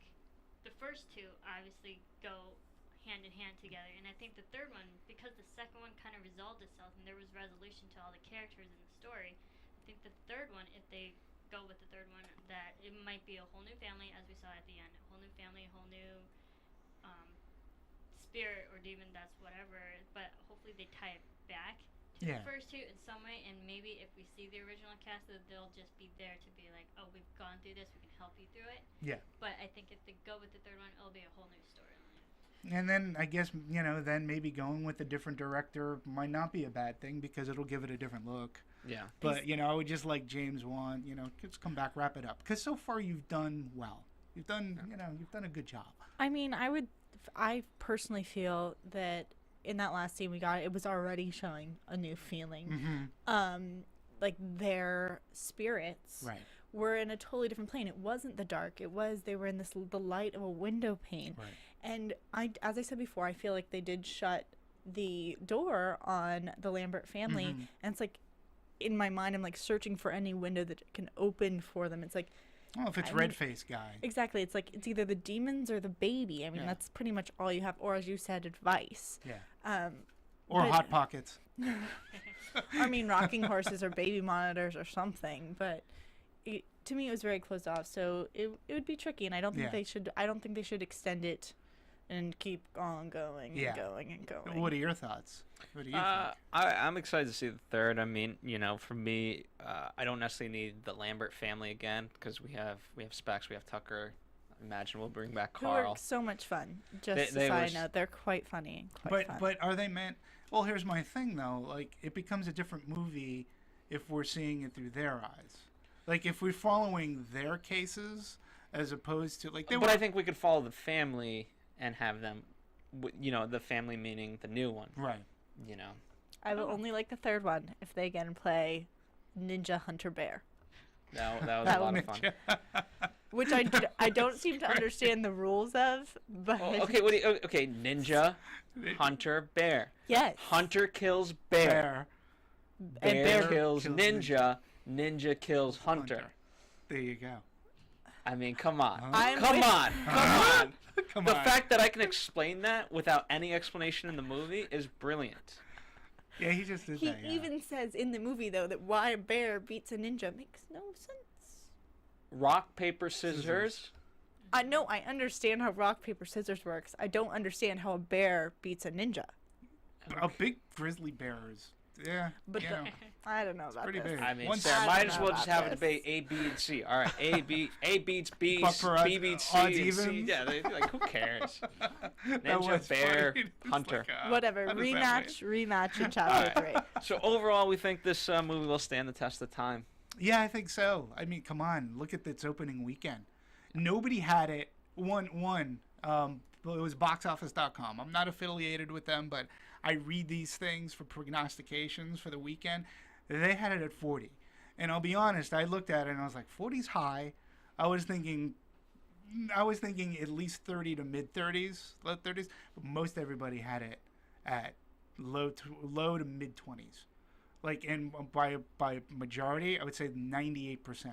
the first two obviously go hand in hand together, and I think the third one, because the second one kind of resolved itself and there was resolution to all the characters in the story, I think the third one, if they go with the third one, that it might be a whole new family, as we saw at the end, a whole new family, a whole new spirit or demon, that's whatever, but hopefully they tie it back to the first two in some way, and maybe if we see the original cast, that they'll just be there to be like, oh, we've gone through this, we can help you through it. Yeah. But I think if they go with the third one, it'll be a whole new storyline. And then I guess, then maybe going with a different director might not be a bad thing because it'll give it a different look. Yeah. But, I would just like James Wan, just come back, wrap it up. Because so far you've done well. You've done, you've done a good job. I mean, I personally feel that in that last scene we got, it was already showing a new feeling. Mm-hmm. Like their spirits were in a totally different plane. It wasn't the dark. They were in the light of a window pane. Right. And as I said before, I feel like they did shut the door on the Lambert family. Mm-hmm. And it's like, in my mind, I'm like searching for any window that can open for them. It's like, well, if it's Redface guy. Exactly. It's like, it's either the demons or the baby. I mean, that's pretty much all you have. Or as you said, advice. Yeah. Or Hot Pockets. I mean, rocking horses or baby monitors or something. But to me, it was very closed off. So it would be tricky. And I don't think they should. I don't think they should extend it and keep on going and going and going. What are your thoughts? What do you think? I'm excited to see the third. I mean, for me, I don't necessarily need the Lambert family again because we have Specs, we have Tucker. I imagine we'll bring back Who Carl. are so much fun. Just a side note, they're quite funny. Quite fun. But are they meant? Well, here's my thing though. Like, it becomes a different movie if we're seeing it through their eyes. Like, if we're following their cases as opposed to like. But I think we could follow the family and have them, the family meaning the new one. Right. I will only like the third one if they again play Ninja Hunter Bear. That was a lot of fun. Which I don't seem to understand the rules of, but... Okay, Ninja, Hunter, Bear. Yes. Hunter kills Bear. Bear kills Ninja. Ninja kills Hunter. There you go. I mean, come on. Come on. The fact that I can explain that without any explanation in the movie is brilliant. Yeah, he just did that. He even says in the movie, though, that why a bear beats a ninja makes no sense. Rock, paper, scissors. I know, I understand how rock, paper, scissors works. I don't understand how a bear beats a ninja. A big grizzly bear is... Yeah, but I don't know about pretty this. big. I mean, Sarah, might as well just have a debate A, B, and C. All right, A beats B, B beats C, and C. Yeah, like, who cares? Ninja, Bear, Hunter. Like, whatever. Rematch in chapter 3. So overall, we think this movie will stand the test of time. Yeah, I think so. I mean, come on, look at its opening weekend. Nobody had it. It was boxoffice.com. I'm not affiliated with them, but I read these things for prognostications for the weekend. They had it at 40. And I'll be honest, I looked at it and I was like, 40's high. I was thinking at least 30 to mid 30s, low 30s. But most everybody had it at low to mid 20s. Like, and by majority, I would say 98%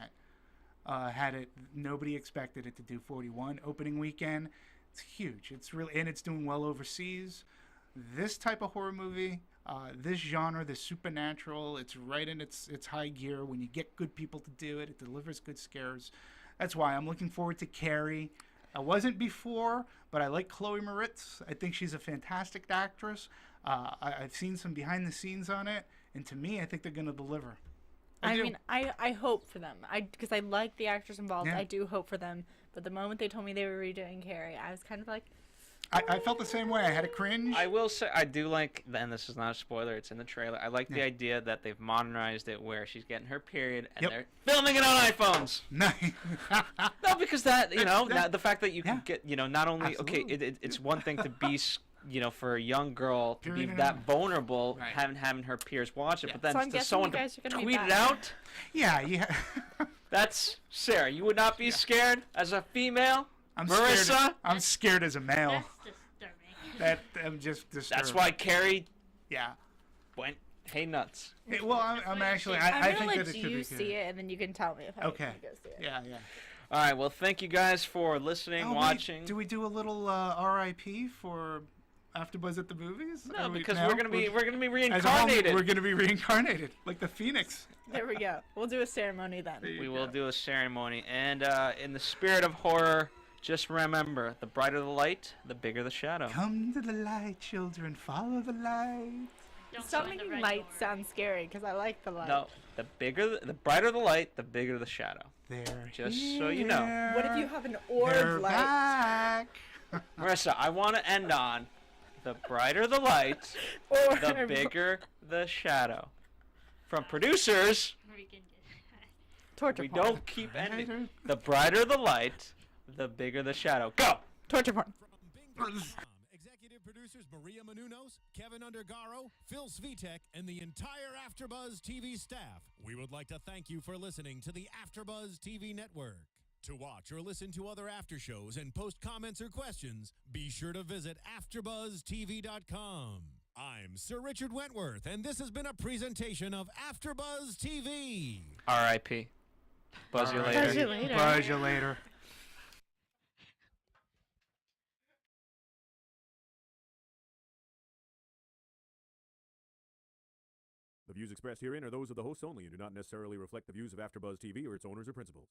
had it. Nobody expected it to do 41 opening weekend. It's huge. It's really, and it's doing well overseas. This type of horror movie, This genre, the supernatural, it's right in its high gear. When you get good people to do it, it delivers good scares. That's why I'm looking forward to Carrie. I wasn't before, but I like Chloe Moritz. I think she's a fantastic actress. I've seen some behind the scenes on it, and to me, I think they're going to deliver. I mean, I hope for them. Because I like the actors involved. Yeah. I do hope for them. But the moment they told me they were redoing Carrie, I was kind of like, I felt the same way. I had a cringe. I will say I do like, and this is not a spoiler, it's in the trailer. I like the idea that they've modernized it where she's getting her period and they're filming it on iPhones. Nice. No, because that, you know, the fact that you can get, you know, not only, Absolutely. okay, it's one thing to be, you know, for a young girl to be that vulnerable, having her peers watch it, but then So I'm to guessing someone you guys to are gonna be tweet it bad. out, Yeah. that's, Sarah, you would not be scared as a female? I'm Marisa? Scared, I'm scared as a male. That's disturbing. I'm just disturbed. That's why Carrie Yeah. went, hey, nuts. Hey, well, I'm actually. I'm I going think to that let it could you be see good. it, and then you can tell me if I Okay. want to go see it. Yeah. All right, well, thank you guys for listening, Oh, wait, watching. do we do a little R.I.P. for AfterBuzz at the movies? No, Are we- because now? we're gonna be As a whole, reincarnated. we're gonna be reincarnated like the Phoenix. There we go. We'll do a ceremony then. We will do a ceremony, and in the spirit of horror, just remember: the brighter the light, the bigger the shadow. Come to the light, children. Follow the light. Don't Stop go in the making red light door. sound scary, because I like the light. No, the brighter the light, the bigger the shadow. There. Just so you know. What if you have an They're orb light? back. Marissa, I want to end on: the brighter the light, the Orb. bigger the shadow. From producers, We can get Torture we porn. don't keep ending. The brighter the light, the bigger the shadow. Go. Torture porn. Executive producers Maria Menounos, Kevin Undergaro, Phil Svitek, and the entire AfterBuzz TV staff. We would like to thank you for listening to the AfterBuzz TV network. To watch or listen to other after shows and post comments or questions, be sure to visit AfterBuzzTV.com. I'm Sir Richard Wentworth, and this has been a presentation of AfterBuzz TV. R.I.P. Buzz you later. Buzz you later. Buzz you later. The views expressed herein are those of the hosts only and do not necessarily reflect the views of AfterBuzz TV or its owners or principals.